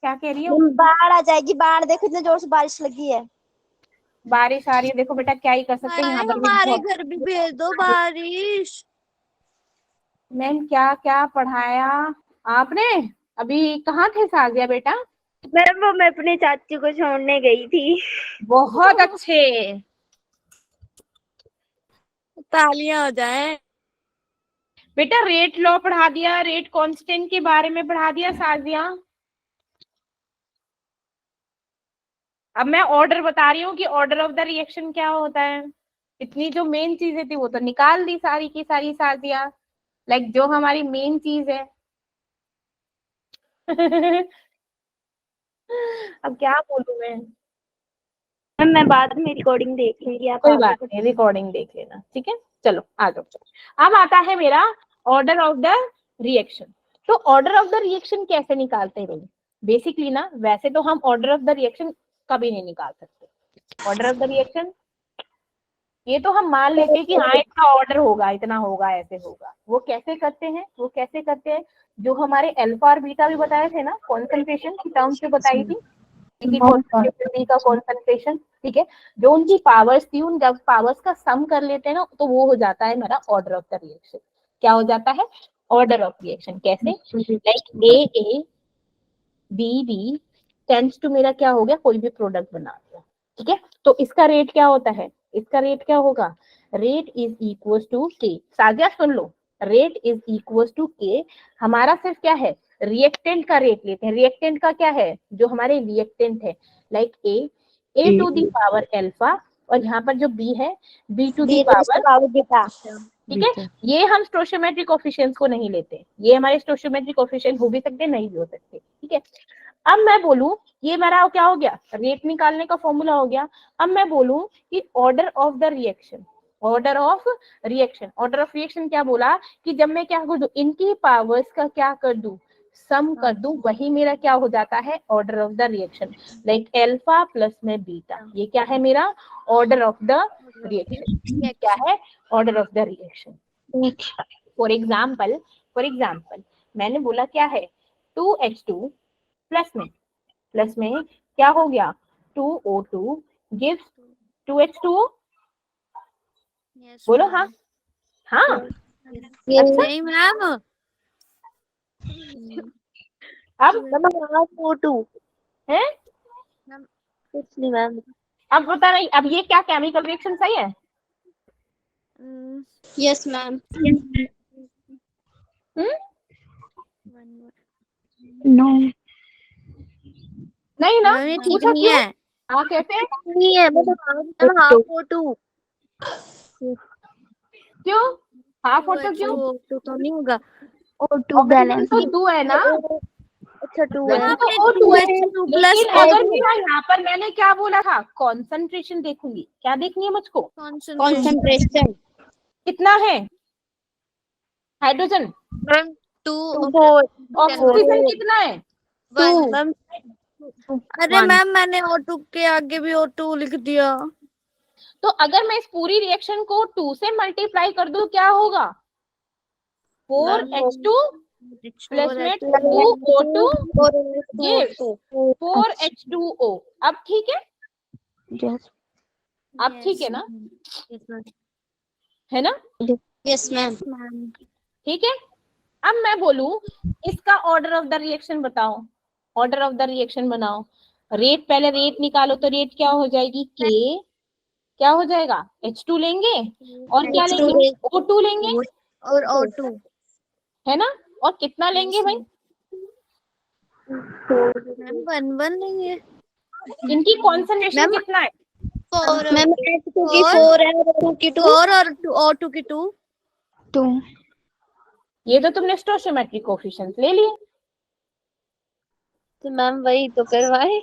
क्या कह रही हो, बाढ़ आ जाएगी, बाढ़ देखो इतने जोर से बारिश लगी है। बारिश आ रही है, देखो बेटा क्या ही कर सकते हैं, यहाँ पर भी हमारे बहुत। घर भी भेज दो बारिश। मैम क्या क्या पढ़ाया आपने, अभी कहाँ थे साजिया बेटा। मैम वो मैं अपनी चाची को छोड़ने गई थी। बहुत अच्छे, तालियां हो जाए। बेटा रेट लॉ पढ़ा दिया, रेट कांस्टेंट के बारे में पढ़ा दिया साजिया। अब मैं ऑर्डर बता रही हूँ कि ऑर्डर ऑफ द रिएक्शन क्या होता है, इतनी जो मेन चीजें थी वो तो निकाल दी सारी की सारी साजिया, लाइक जो हमारी मेन चीज है। अब क्या बोलूं मैं बाद में रिकॉर्डिंग देख लूंगी, आप कोई बात नहीं, रिकॉर्डिंग देख लेना, ठीक है। चलो आ जाओ, अब आता है मेरा ऑर्डर ऑफ द रिएक्शन। तो ऑर्डर ऑफ द रिएक्शन कैसे निकालते हैं, बेसिकली ना, वैसे तो हम ऑर्डर ऑफ द रिएक्शन कभी नहीं निकाल सकते। ऑर्डर ऑफ द रिएक्शन ये तो हम मान लेते हैं कि हाँ इतना ऑर्डर होगा, इतना होगा, ऐसे होगा। वो कैसे करते हैं, वो कैसे करते हैं, जो हमारे अल्फा और बीटा भी बताए थे ना, कॉन्सेंट्रेशन की टर्म्स में बताई थी का कॉन्सेंट्रेशन, ठीक है, जो उनकी पावर्स थी, उन जब पावर्स का सम कर लेते हैं ना, तो वो हो जाता है हमारा ऑर्डर ऑफ द रिएक्शन। क्या हो जाता है, ऑर्डर ऑफ रिएक्शन। कैसे, like A B B tends to मेरा क्या हो गया, कोई भी प्रोडक्ट बना दिया, ठीक है, तो इसका रेट क्या होता है, इसका रेट क्या होगा, रेट इज इक्वल टू के। साजिया सुन लो, रेट इज इक्वल टू के, हमारा सिर्फ क्या है, रिएक्टेंट का रेट लेते हैं। रिएक्टेंट का क्या है, जो हमारे रिएक्टेंट है, like A to the power alpha, और यहाँ पर जो बी है B to the power beta. ठीक है। ये हम स्टोइचियोमेट्रिक कोएफिशिएंट्स को नहीं लेते, ये हमारे स्टोइचियोमेट्रिक कोएफिशिएंट हो भी सकते नहीं भी हो सकते, ठीक है। अब मैं बोलूं, ये मेरा क्या हो गया, रेट निकालने का फॉर्मूला हो गया। अब मैं बोलूं कि order of the reaction, order of reaction, order of reaction क्या बोला कि जब मैं क्या कर दूं, इनकी पावर्स का क्या कर दूं, सम कर दूं, वही मेरा क्या हो जाता है, order of the reaction. Like alpha plus में बीटा, ये क्या है मेरा ऑर्डर ऑफ द रिएक्शन, क्या है order of the reaction. For example मैंने बोला क्या है, 2H2 प्लस में क्या हो गया, 2O2 गिव्स 2H2O। बोलो हाँ, हाँ नहीं मैम, अब O2 है, कुछ नहीं मैम। अब पता नहीं, अब ये क्या केमिकल रिएक्शन सही है, यस मैम। नो नहीं ना, ये ठीक पूछो नहीं क्यों, है। हाँ कैसे, नहीं है, मतलब हाफ O2 क्यों हाफ ऑटो क्यों, तो नहीं होगा। O2 बैलेंस तो 2 है ना, अच्छा 2 है। वैसे तो आपने O2 है, 2H2 प्लस लेकिन अगर मेरा यहाँ पर मैंने क्या बोला था, कॉन्सेंट्रेशन देखूंगी, क्या देखनी है मुझको, कॉन्सेंट्रेशन कितना है हाइड्रोजन, मैम 2 ऑक्सीजन कितना है, 2। मैम अरे मैम मैंने O2 के आगे भी O2 लिख दिया। तो अगर मैं इस पूरी रिएक्शन को 2 से मल्टीप्लाई कर दूं क्या होगा, 4H2 प्लस में 2O2 gives 4H2O। अब ठीक है, अब ठीक है ना, है ना, यस मैम। ठीक है। अब मैं बोलूं इसका ऑर्डर ऑफ द रिएक्शन बताओ, ऑर्डर ऑफ द रिएक्शन बनाओ, रेट पहले रेट निकालो, तो रेट क्या हो जाएगी, के क्या हो जाएगा, H2 लेंगे और क्या लेंगे, O2 लेंगे और O2 है ना, और कितना लेंगे भाई, मैम 1 लेंगे। इनकी कॉन्सेंट्रेशन कितना है, मैम H2 की 4 है और O2 की 2। 4 और O2 की 2। ये तो तुमने स्टोइचियोमेट्रिक कोएफिशिएंट्स ले लिए। तो मैम वही तो करवाए।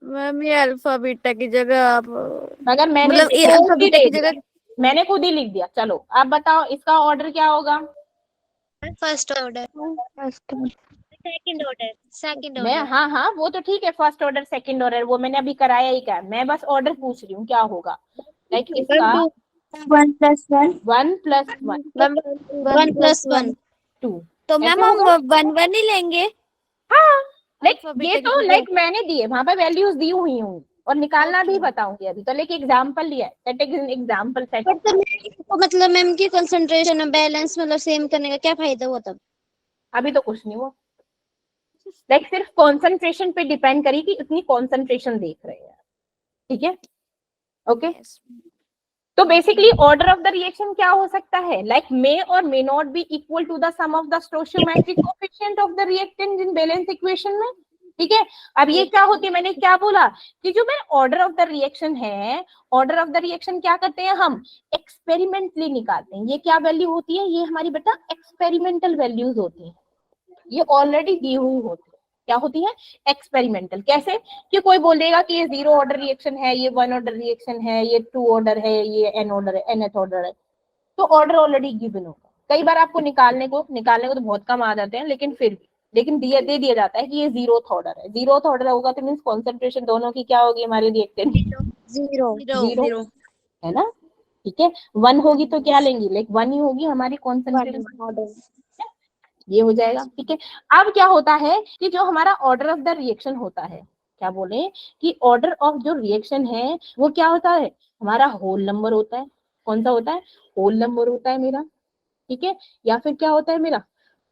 मैम ये अल्फा बीटा की जगह आप मगर मैंने मतलब ये अल्फा बीटा की जगह मैंने खुद ही लिख दिया। चलो आप बताओ इसका ऑर्डर क्या होगा, first order, second order, second मैं ऑर्डर। हाँ वो तो ठीक है, फर्स्ट ऑर्डर सेकंड ऑर्डर वो मैंने अभी कराया ही क्या, मैं बस ऑर्डर पूछ रही हूँ क्या होगा, लाइक इसका 1 + 1 1 + 1 मैम 1 + 1 2। तो मैम हम 1 ही लेंगे। हाँ लाइक Alpha ये beta तो की लाइक मैंने दिए वहां पे वैल्यूज दी हुई हूँ और निकालना भी बताऊंगी अभी, तो लाइक एग्जांपल लिया है, that is an example set. मतलब मैम की कंसंट्रेशन बैलेंस मतलब सेम करने का क्या फायदा हुआ तब। अभी तो कुछ नहीं हुआ, लाइक सिर्फ कॉन्सेंट्रेशन पे डिपेंड करी कि इतनी कॉन्सेंट्रेशन देख रहे हैं, ठीक है ओके। तो basically order of the reaction क्या हो सकता है, like may or may not be equal to the sum of the stoichiometric coefficient of the reactant in balance equation में, ठीक है। अब ये क्या होती है, मैंने क्या बोला कि जो मैं ऑर्डर ऑफ द रिएक्शन है, ऑर्डर ऑफ द रिएक्शन क्या करते हैं हम एक्सपेरिमेंटली निकालते हैं। ये क्या वैल्यू होती है, ये हमारी बेटा एक्सपेरिमेंटल वैल्यूज होती है, ये ऑलरेडी दी हुई होती है, क्या होती है एक्सपेरिमेंटल। कैसे कि कोई बोल देगा कि ये 0 ऑर्डर रिएक्शन है, ये 1 ऑर्डर रिएक्शन है, ये 2 ऑर्डर है, ये n ऑर्डर है, nth ऑर्डर है, तो ऑर्डर ऑलरेडी गिवन होगा। कई बार आपको निकालने को तो बहुत कम आ जाते हैं, लेकिन फिर भी दे दिया जाता है कि ये 0th ऑर्डर है। 0th ऑर्डर होगा तो मींस कॉन्सेंट्रेशन दोनों की क्या होगी हमारे रिएक्टेंट 0 है ना, ठीक है। 1 होगी तो क्या लेंगी, लाइक 1 ही होगी हमारी कॉन्सेंट्रेशन, ये हो जाएगा, ठीक है। अब क्या होता है कि जो हमारा ऑर्डर ऑफ द रिएक्शन होता है, क्या बोले कि ऑर्डर ऑफ जो रिएक्शन है वो क्या होता है, हमारा होल नंबर होता है। कौन सा होता है, होल नंबर होता है मेरा, ठीक है। या फिर क्या होता है मेरा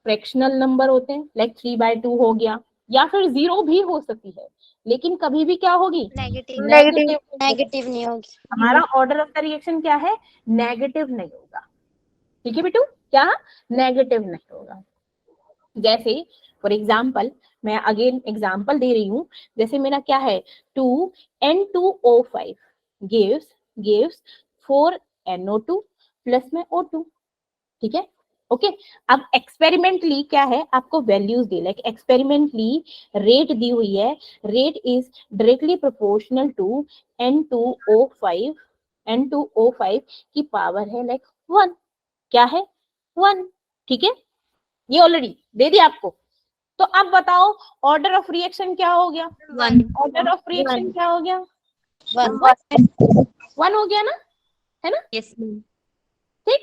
फ्रैक्शनल नंबर होते हैं, लाइक 3/2 हो गया, या फिर 0 भी हो सकती है, लेकिन कभी भी क्या होगी, नेगेटिव नेगेटिव। नेगेटिव नहीं होगी। हमारा ऑर्डर ऑफ द रिएक्शन क्या है, नेगेटिव नहीं होगा। ठीक है बेटू, क्या नेगेटिव नहीं होगा। जैसे फॉर एग्जाम्पल, मैं अगेन एग्जाम्पल दे रही हूँ, जैसे मेरा क्या है 2N2O5 गिव्स 4NO2 प्लस में O2। ठीक है, ओके। अब एक्सपेरिमेंटली क्या है, आपको वैल्यूज दे, लाइक एक्सपेरिमेंटली रेट दी हुई है, rate is directly proportional to N2O5, N2O5 की पावर है लाइक 1, क्या है 1। ठीक है, ये ऑलरेडी दे दिया आपको। तो अब बताओ ऑर्डर ऑफ रिएक्शन क्या हो गया, ऑर्डर ऑफ रिएक्शन क्या हो गया, 1 हो गया ना, है ना। Yes ma'am. ठीक,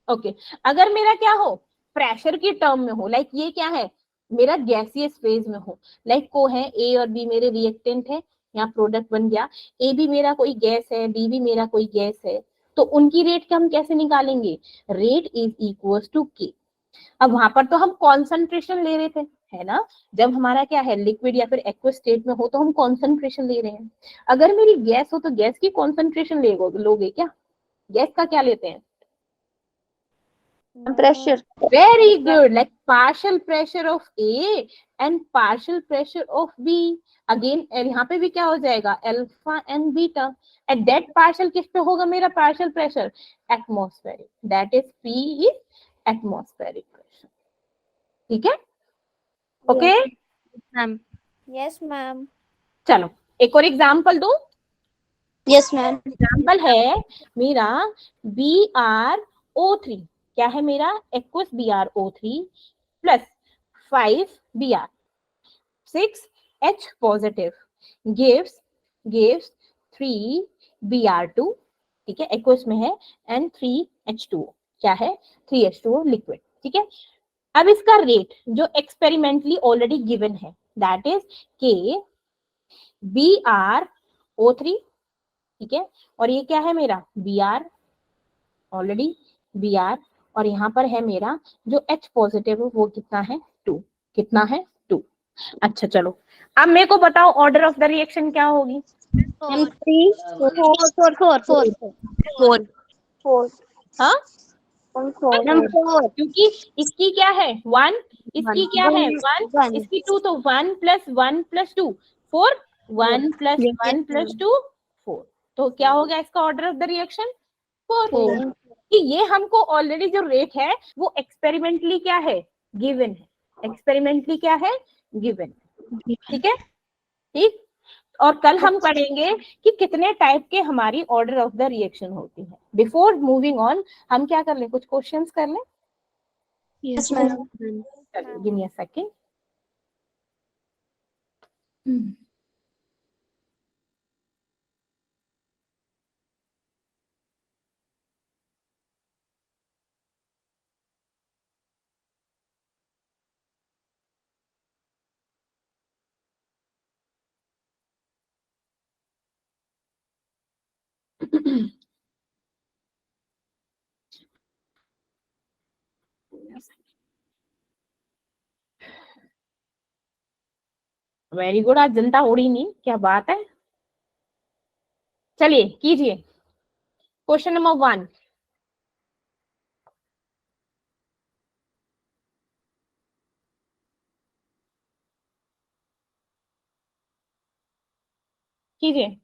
ओके। अगर मेरा क्या हो, प्रेशर की टर्म में हो, लाइक ये क्या है, मेरा गैसियस फेज में हो, लाइक को है ए और बी मेरे रिएक्टेंट है, यहाँ प्रोडक्ट बन गया, ए भी मेरा कोई गैस है, बी भी मेरा कोई गैस है, तो उनकी रेट हम कैसे निकालेंगे, रेट इज इक्वल टू के। अब वहां पर तो हम कॉन्सेंट्रेशन ले रहे थे, है ना, जब हमारा क्या है लिक्विड या फिर एक्वस स्टेट में हो तो हम कॉन्सेंट्रेशन ले रहे हैं। अगर मेरी गैस हो तो गैस की कॉन्सेंट्रेशन लोगे क्या, गैस का क्या लेते हैं, pressure. Very good, like partial pressure of A and partial pressure of B. Again यहाँ पे भी क्या हो जाएगा, alpha and beta. At that partial किस पे होगा मेरा partial pressure, atmospheric, that is P is atmospheric pressure. ठीक है, ओके मैम। Yes ma'am. चलो एक और एग्जांपल दो। Yes ma'am. एग्जांपल है मेरा BrO3, क्या है मेरा aqueous BrO3 plus 5Br 6H positive gives 3Br2। ठीक है, एक्वस में है, एंड 3H2O, क्या है 3H2O लिक्विड। ठीक है, अब इसका रेट जो एक्सपेरिमेंटली ऑलरेडी गिवन है, दैट इज के BrO3। ठीक है, और ये क्या है मेरा Br, ऑलरेडी Br, और यहाँ पर है मेरा जो H पॉजिटिव है वो कितना है 2, कितना है 2। अच्छा चलो, अब मेरे को बताओ ऑर्डर ऑफ द रिएक्शन क्या होगी, मैम 3 4 4 4 4 4 हाँ मैम 4 क्योंकि इसकी क्या है 1, इसकी क्या है 1, 1 इसकी 2, तो 1 + 1 + 2 4, 1 + 1 + 2 4, तो क्या हो गया इसका ऑर्डर ऑफ द रिएक्शन 4। कि ये हमको ऑलरेडी जो रेट है वो एक्सपेरिमेंटली क्या है गिवन है, एक्सपेरिमेंटली क्या है गिवन। ठीक है, ठीक। और कल हम पढ़ेंगे कि कितने टाइप के हमारी ऑर्डर ऑफ द रिएक्शन होती है। बिफोर मूविंग ऑन हम क्या कर लें, कुछ क्वेश्चंस कर लें। Yes ma'am. Give me a second. Very good, आज जनता उड़ी नहीं, क्या बात है। चलिए कीजिए क्वेश्चन नंबर 1। कीजिए।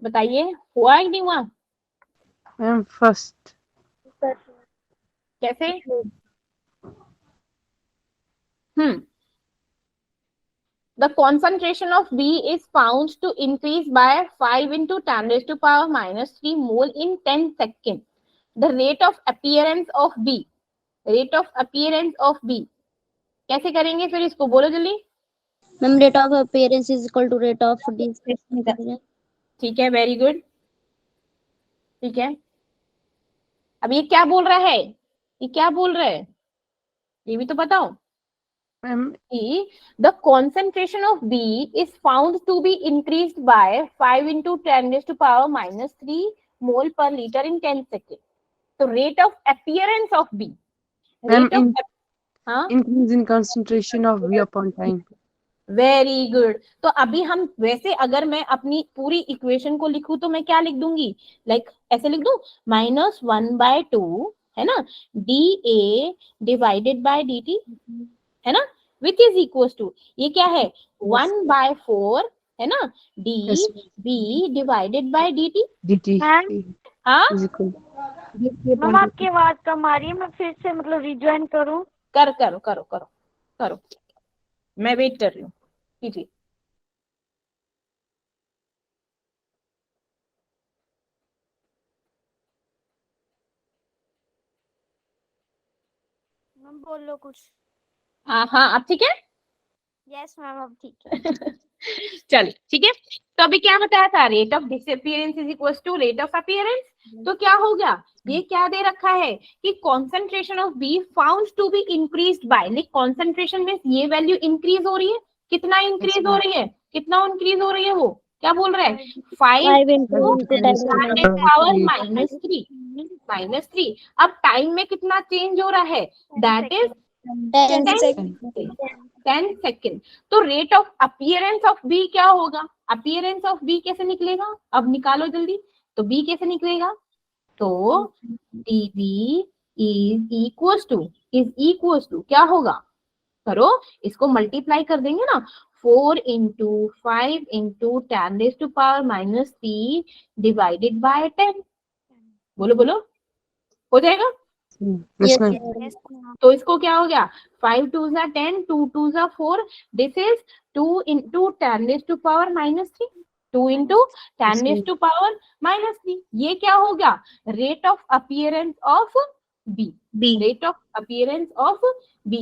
बताइए, हुआ कि नहीं हुआ? मैम फर्स्ट कैसे? The concentration of B is found to increase by 5 into 10 raised to power minus 3 mole in 10 seconds. The rate of appearance of B. Rate of appearance of B. कैसे करेंगे फिर इसको, बोलो जल्दी। Ma'am rate of appearance is equal to rate of ठीक है, very good. ठीक है, अब ये क्या बोल रहा है, ये क्या बोल रहा है, ये भी तो बताओ। Ma'am The concentration of B is found to be increased by 5 into 10 raised to power minus 3 mole per liter in 10 seconds. So rate of appearance of B. Ma'am, Rate of हाँ, increase in concentration of V upon time. Very good. तो अभी हम वैसे अगर मैं अपनी पूरी equation को लिखूं तो मैं क्या लिख दूंगी, लाइक ऐसे लिख दूं, -1/2 है ना, dA डिवाइडेड बाय dt है ना, विच इज इक्वल टू, ये क्या है, 1/4 है ना, dB divided by dt। dt हाँ, is equal. मैम आपकी आवाज कम आ रही है, मैं फिर से मतलब रिज्वाइन करूं? करो, मैं वेट कर रही हूँ, कीजिए। मैम बोल लो कुछ। हाँ, अब ठीक है। यस मैम, अब ठीक है। चल ठीक है, तो अभी क्या बताया था, rate of disappearance is equal to rate of appearance. तो क्या हो गया, ये क्या दे रखा है कि concentration of B found to be increased by, like concentration में ये वैल्यू इंक्रीज हो रही है, कितना इंक्रीज हो रही है, कितना इंक्रीज हो रही है, वो क्या बोल रहा है, 5 into 10 पावर -3। अब टाइम में कितना चेंज हो रहा है, दैट इज 10 सेकेंड। तो rate of appearance of B क्या होगा, अपीयरेंस ऑफ बी कैसे निकलेगा, अब निकालो जल्दी। तो बी कैसे निकलेगा, तो dB इज इक्वल टू क्या होगा, करो इसको मल्टीप्लाई कर देंगे ना, 4 into 5 into 10 raised to power minus 3 divided by 10। बोलो हो जाएगा। Yes, ma'am. तो इसको क्या हो गया, 5 2 जा 10, 2 2 जा 4, this is 2 into 10 raised to power minus 3, 2 into 10 raised to power minus 3। ये क्या हो गया, rate of appearance of B, rate of appearance of B.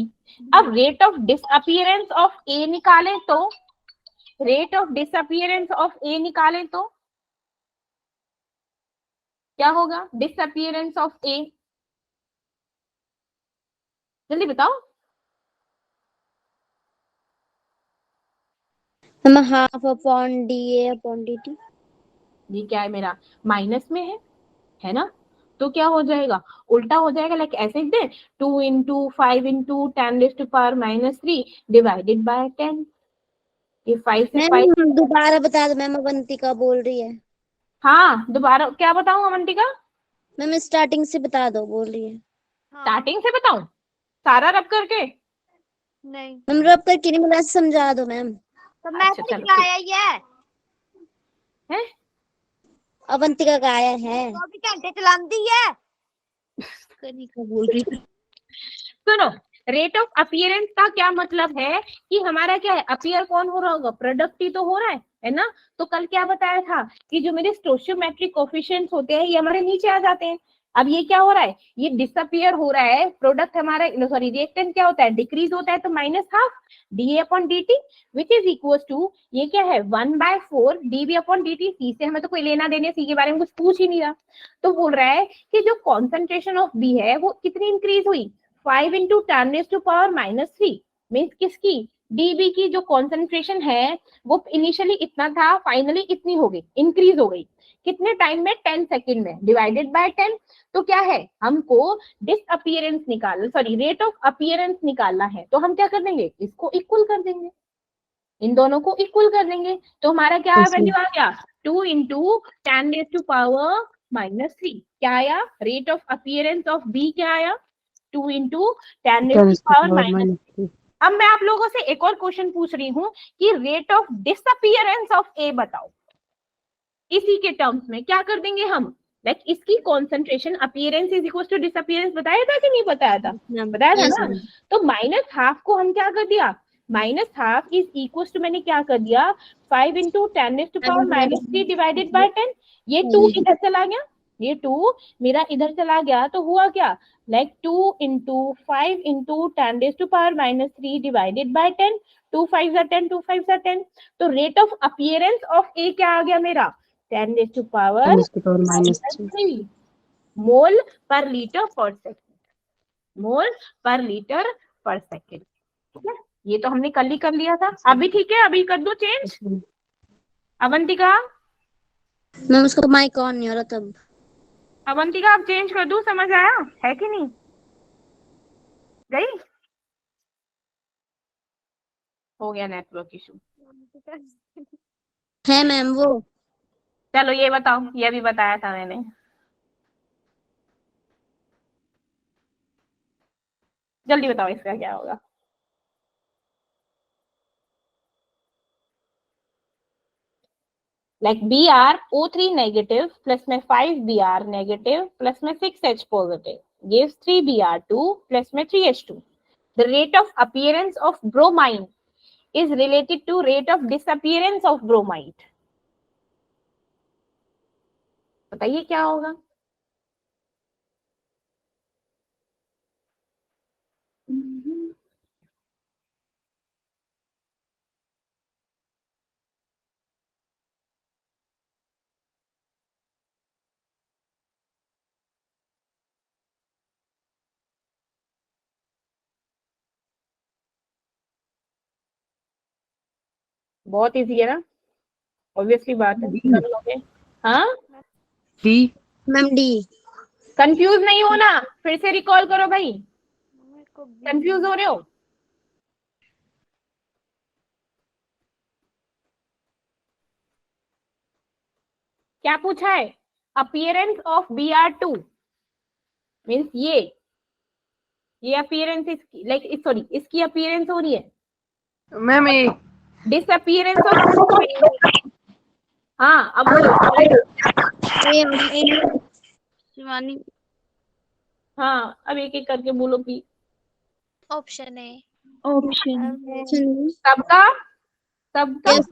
अब rate of disappearance of A निकालें तो, rate of disappearance of A निकालें तो क्या होगा, डिसअपीयरेंस ऑफ ए, जल्दी बताओ। Half upon dA upon dt। ये क्या है, मेरा माइनस में है ना, तो क्या हो जाएगा, उल्टा हो जाएगा, लाइक ऐसे लिख दे, 2 into 5 into 10 raised to power minus 3 divided by 10। ये 5 से 5, दोबारा बता दो मैम, अवंतिका बोल रही है। हाँ दोबारा क्या बताऊं अवंतिका, मैम स्टार्टिंग से बता दो, बोल रही है। स्टार्टिंग से बताऊं, सारा रब करके, नहीं मैम रब करके नहीं, मुझे समझा दो मैम। तो मैं अच्छा, चलो, क्या आया ये है अवंतिका का आया है, 24 घंटे चलाती है। बोल रही है। सुनो, रेट ऑफ अपीयरेंस का क्या मतलब है कि हमारा क्या है, अपीयर कौन हो रहा होगा, प्रोडक्ट ही तो हो रहा है ना। तो कल क्या बताया था कि जो मेरे स्टोइचियोमेट्रिक कोएफिशिएंट्स होते हैं ये हमारे नीचे आ जाते हैं। अब ये क्या हो रहा है, ये डिसअपीयर हो रहा है, प्रोडक्ट हमारा सॉरी रिएक्टेंट क्या होता है, डिक्रीज होता है, तो -12 dA upon dt which is equal to, ये क्या है 1/4 dB अपॉन dt। सी से हमें तो कोई लेना देने, सी के बारे में कुछ पूछ ही नहीं रहा। तो बोल रहा है कि जो कॉन्सेंट्रेशन ऑफ बी है वो कितनी इंक्रीज हुई, 5 into 10 raised to power minus 3, means किसकी, dB की जो कॉन्सेंट्रेशन है वो इनिशियली इतना था, फाइनली इतनी हो गई, इंक्रीज हो गई, कितने टाइम में, 10 सेकेंड में, डिवाइडेड बाय 10। तो क्या है, हमको डिसअपीयरेंस निकालना, सॉरी रेट ऑफ अपीयरेंस निकालना है, तो हम क्या कर देंगे, इसको इक्वल कर देंगे, इन दोनों को इक्वल कर देंगे। तो हमारा क्या वैल्यू आ गया, 2 into 10 raised to power minus 3, क्या आया, rate of appearance of B क्या आया, 2 into 10 raised to power minus 3। अब मैं आप लोगों से एक और क्वेश्चन पूछ रही हूँ कि रेट ऑफ डिसअपीयरेंस ऑफ ए बताओ, इसी के टर्म्स में क्या कर देंगे हम, लाइक इसकी concentration appearance is equal to disappearance बताया था कि नहीं बताया था? बताया था Yes, ना। ma'am. तो माइनस हाफ को हम क्या कर दिया, minus half is equal to, मैंने क्या कर दिया 5 into 10⁻³ डिवाइडेड बाय 10। ये 2 इधर चला गया, ये 2 मेरा इधर चला गया, तो हुआ क्या, like 2 into 5 into 10⁻³ divided by 10। 2 5 10, 2 5 10। तो रेट ऑफ अपीयरेंस ऑफ ए क्या आ गया मेरा, 10⁻³ मोल पर लीटर पर सेकेंड, मोल पर लीटर पर सेकेंड। ठीक है, ये तो हमने कल ही कर लिया था। अभी ठीक है, अभी कर दो चेंज। अवंतिका, मैम उसका माइक ऑन नहीं हो रहा तब। अवंतिका आप चेंज कर दो, समझ आया है कि नहीं? गई, हो गया नेटवर्क इशू। है मैम वो। चलो ये बताओ, ये भी बताया था मैंने। जल्दी बताओ इसका क्या होगा। Like Br O3 negative plus में 5Br नेगेटिव प्लस में 6H positive gives 3Br2 plus में 3H2। The rate of appearance of bromine is related to rate of disappearance of bromide। बताइए क्या होगा। बहुत इजी है ना, ऑब्वियसली बात है, कर लोगे। हाँ डी। Ma'am D. कंफ्यूज नहीं होना, फिर से रिकॉल करो भाई, कंफ्यूज हो रहे हो। क्या पूछा है, अपीयरेंस ऑफ Br2 मीन्स ये अपीयरेंस इसकी, लाइक सॉरी इसकी अपीयरेंस हो रही है, मैम ए। डिसअपीयरेंस ऑफ, हाँ अब बोलो। शिवानी। हाँ अब एक एक करके बोलो कि ऑप्शन है। सबका सबका Yes,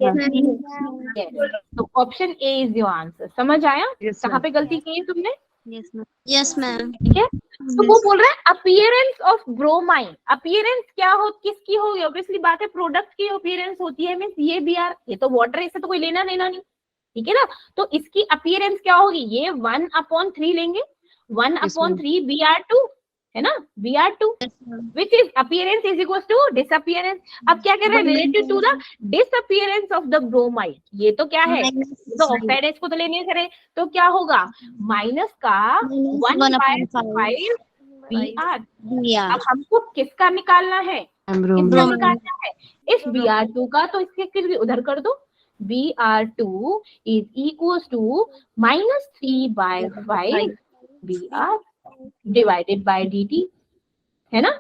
yes। तो option A is your answer. समझ आया Yes, कहाँ पे गलती की है तुमने? Yes ma'am. ठीक है, तो वो बोल रहा है अपीयरेंस ऑफ ब्रोमाइन। अपीयरेंस क्या हो, किसकी होगी, ऑब्वियसली बात है प्रोडक्ट की अपीयरेंस होती है, मींस ये Br, ये तो वाटर है, इससे तो कोई लेना देना नहीं, ठीक है ना। तो इसकी अपीयरेंस क्या होगी, ये 1/3 लेंगे, 1/3 Br2 है ना, Br2 which is appearance is equals to disappearance। अब क्या कह रहे हैं, related to the disappearance of the bromide। ये तो क्या है, तो ऑक्साइड है, इसको तो लेने से रहे, तो क्या होगा माइनस का 1/5 Br। अब हमको किसका निकालना है, किसका निकालना है, इस Br2 का, तो इसके उधर कर दो, Br2 is equals to -3/5 Br divided by dt, है ना।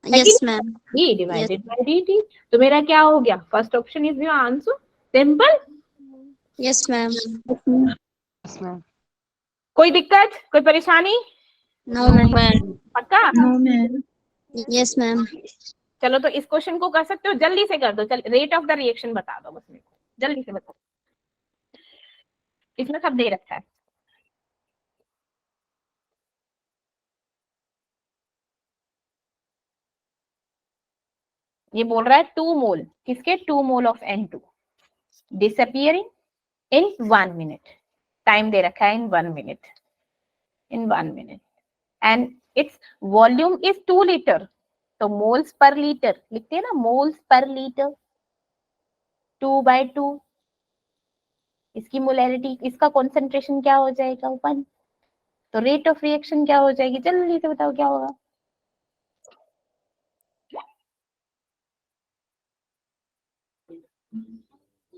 Yes ma'am. ये डिवाइडेड बाय dt, तो मेरा क्या हो गया, first option is your answer, simple. Yes ma'am. कोई दिक्कत, कोई परेशानी? No ma'am. पक्का? Yes ma'am. चलो तो इस क्वेश्चन को कर सकते हो, जल्दी से कर दो, चल रेट ऑफ द रिएक्शन बता दो बस मेरे को, जल्दी से बताओ, इसमें सब दे रखा है। ये बोल रहा है 2 मोल, किसके, 2 mole of N2 disappearing in 1 minute, time दे रखा है in 1 minute, in 1 minute, and its volume is 2 litre, तो मोल्स पर लीटर लिखते हैं ना, मोल्स पर लीटर 2/2, इसकी मोलैरिटी, इसका कॉन्सेंट्रेशन क्या हो जाएगा 1, तो रेट ऑफ रिएक्शन क्या हो जाएगी, जल्दी से बताओ क्या होगा।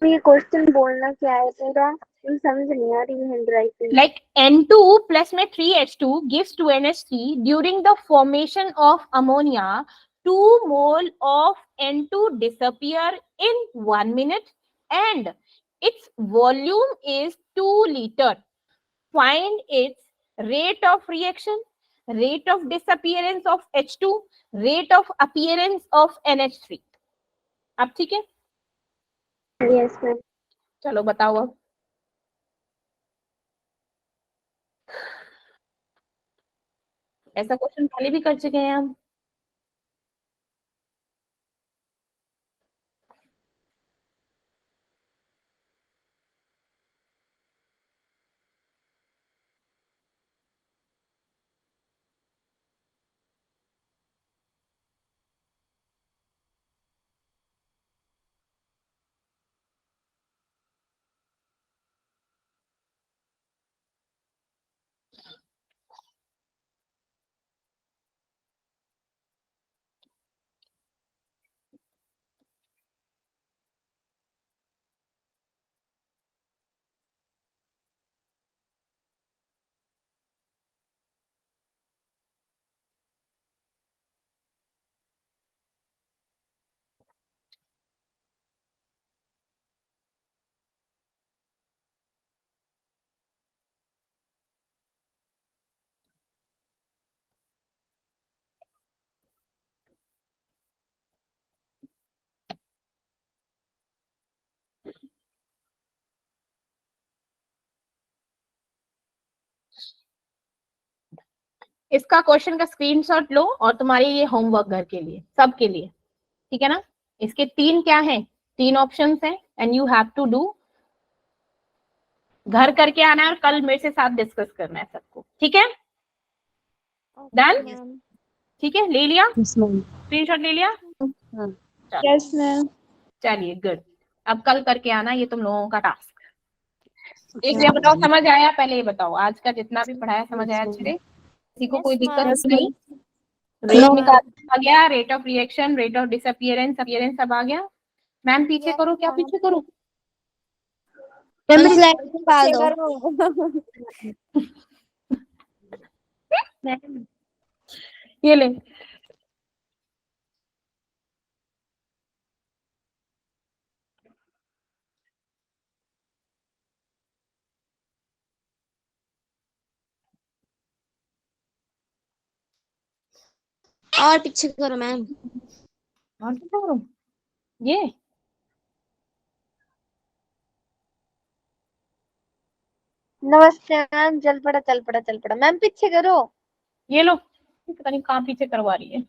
ये क्वेश्चन बोलना क्या है पूरा, समझ नहीं आ रही हैंडराइटिंग। Like N2 plus में 3H2 gives 2NH3 during the formation of ammonia, 2 mole of N2 disappear in 1 minute and its volume is 2 liter. Find its rate of reaction, rate of disappearance of H2, rate of appearance of NH3. अब ठीक है? Yes ma'am. चलो बताओ अब। ऐसा question पहले भी कर चुके हैं हम। इसका क्वेश्चन का स्क्रीनशॉट लो और तुम्हारे ये होमवर्क घर के लिए, सबके लिए, ठीक है ना। इसके 3 क्या हैं, 3 ऑप्शंस हैं and you have to do, घर करके आना है और कल मेरे से साथ डिस्कस करना है सबको, ठीक है। डन, ठीक है, ले लिया स्क्रीनशॉट, ले लिया। Yes ma'am. चलिए गुड, अब कल करके आना, ये तुम लोगों का टास्क। एक ये बताओ समझ आया, पहले ये बताओ आज का जितना भी पढ़ाया समझ आया अच्छे से, किसी को कोई दिक्कत नहीं? रेट निकाल आ गया, rate of reaction, rate of disappearance, appearance सब आ गया। मैम पीछे करो, क्या पीछे करो? स्लाइड निकाल दो। ये ले, और पीछे करो मैम। और पीछे करो, ये नमस्ते मैम, चल पड़ा मैम, पीछे करो। ये लो, पता नहीं कहाँ पीछे करवा रही है।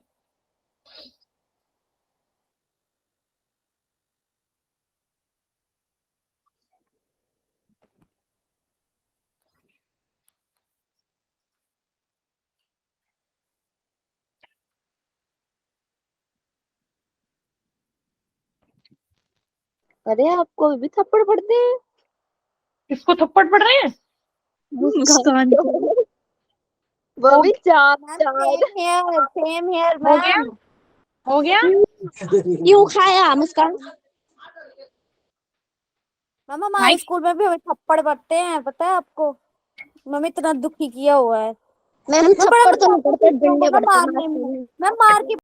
अरे आपको भी थप्पड़ पड़ते हैं? किसको थप्पड़ पड़ रहे हैं? मुस्कान वो भी चार सेम हियर हो गया, हो गया। क्यों खाया मुस्कान? मैम हमारे स्कूल में भी हमें थप्पड़ पड़ते हैं, पता है आपको। मम्मी इतना दुखी किया हुआ है। मैम थप्पड़ तो नहीं पड़ते, डंडे पड़ते हैं। मैं मार की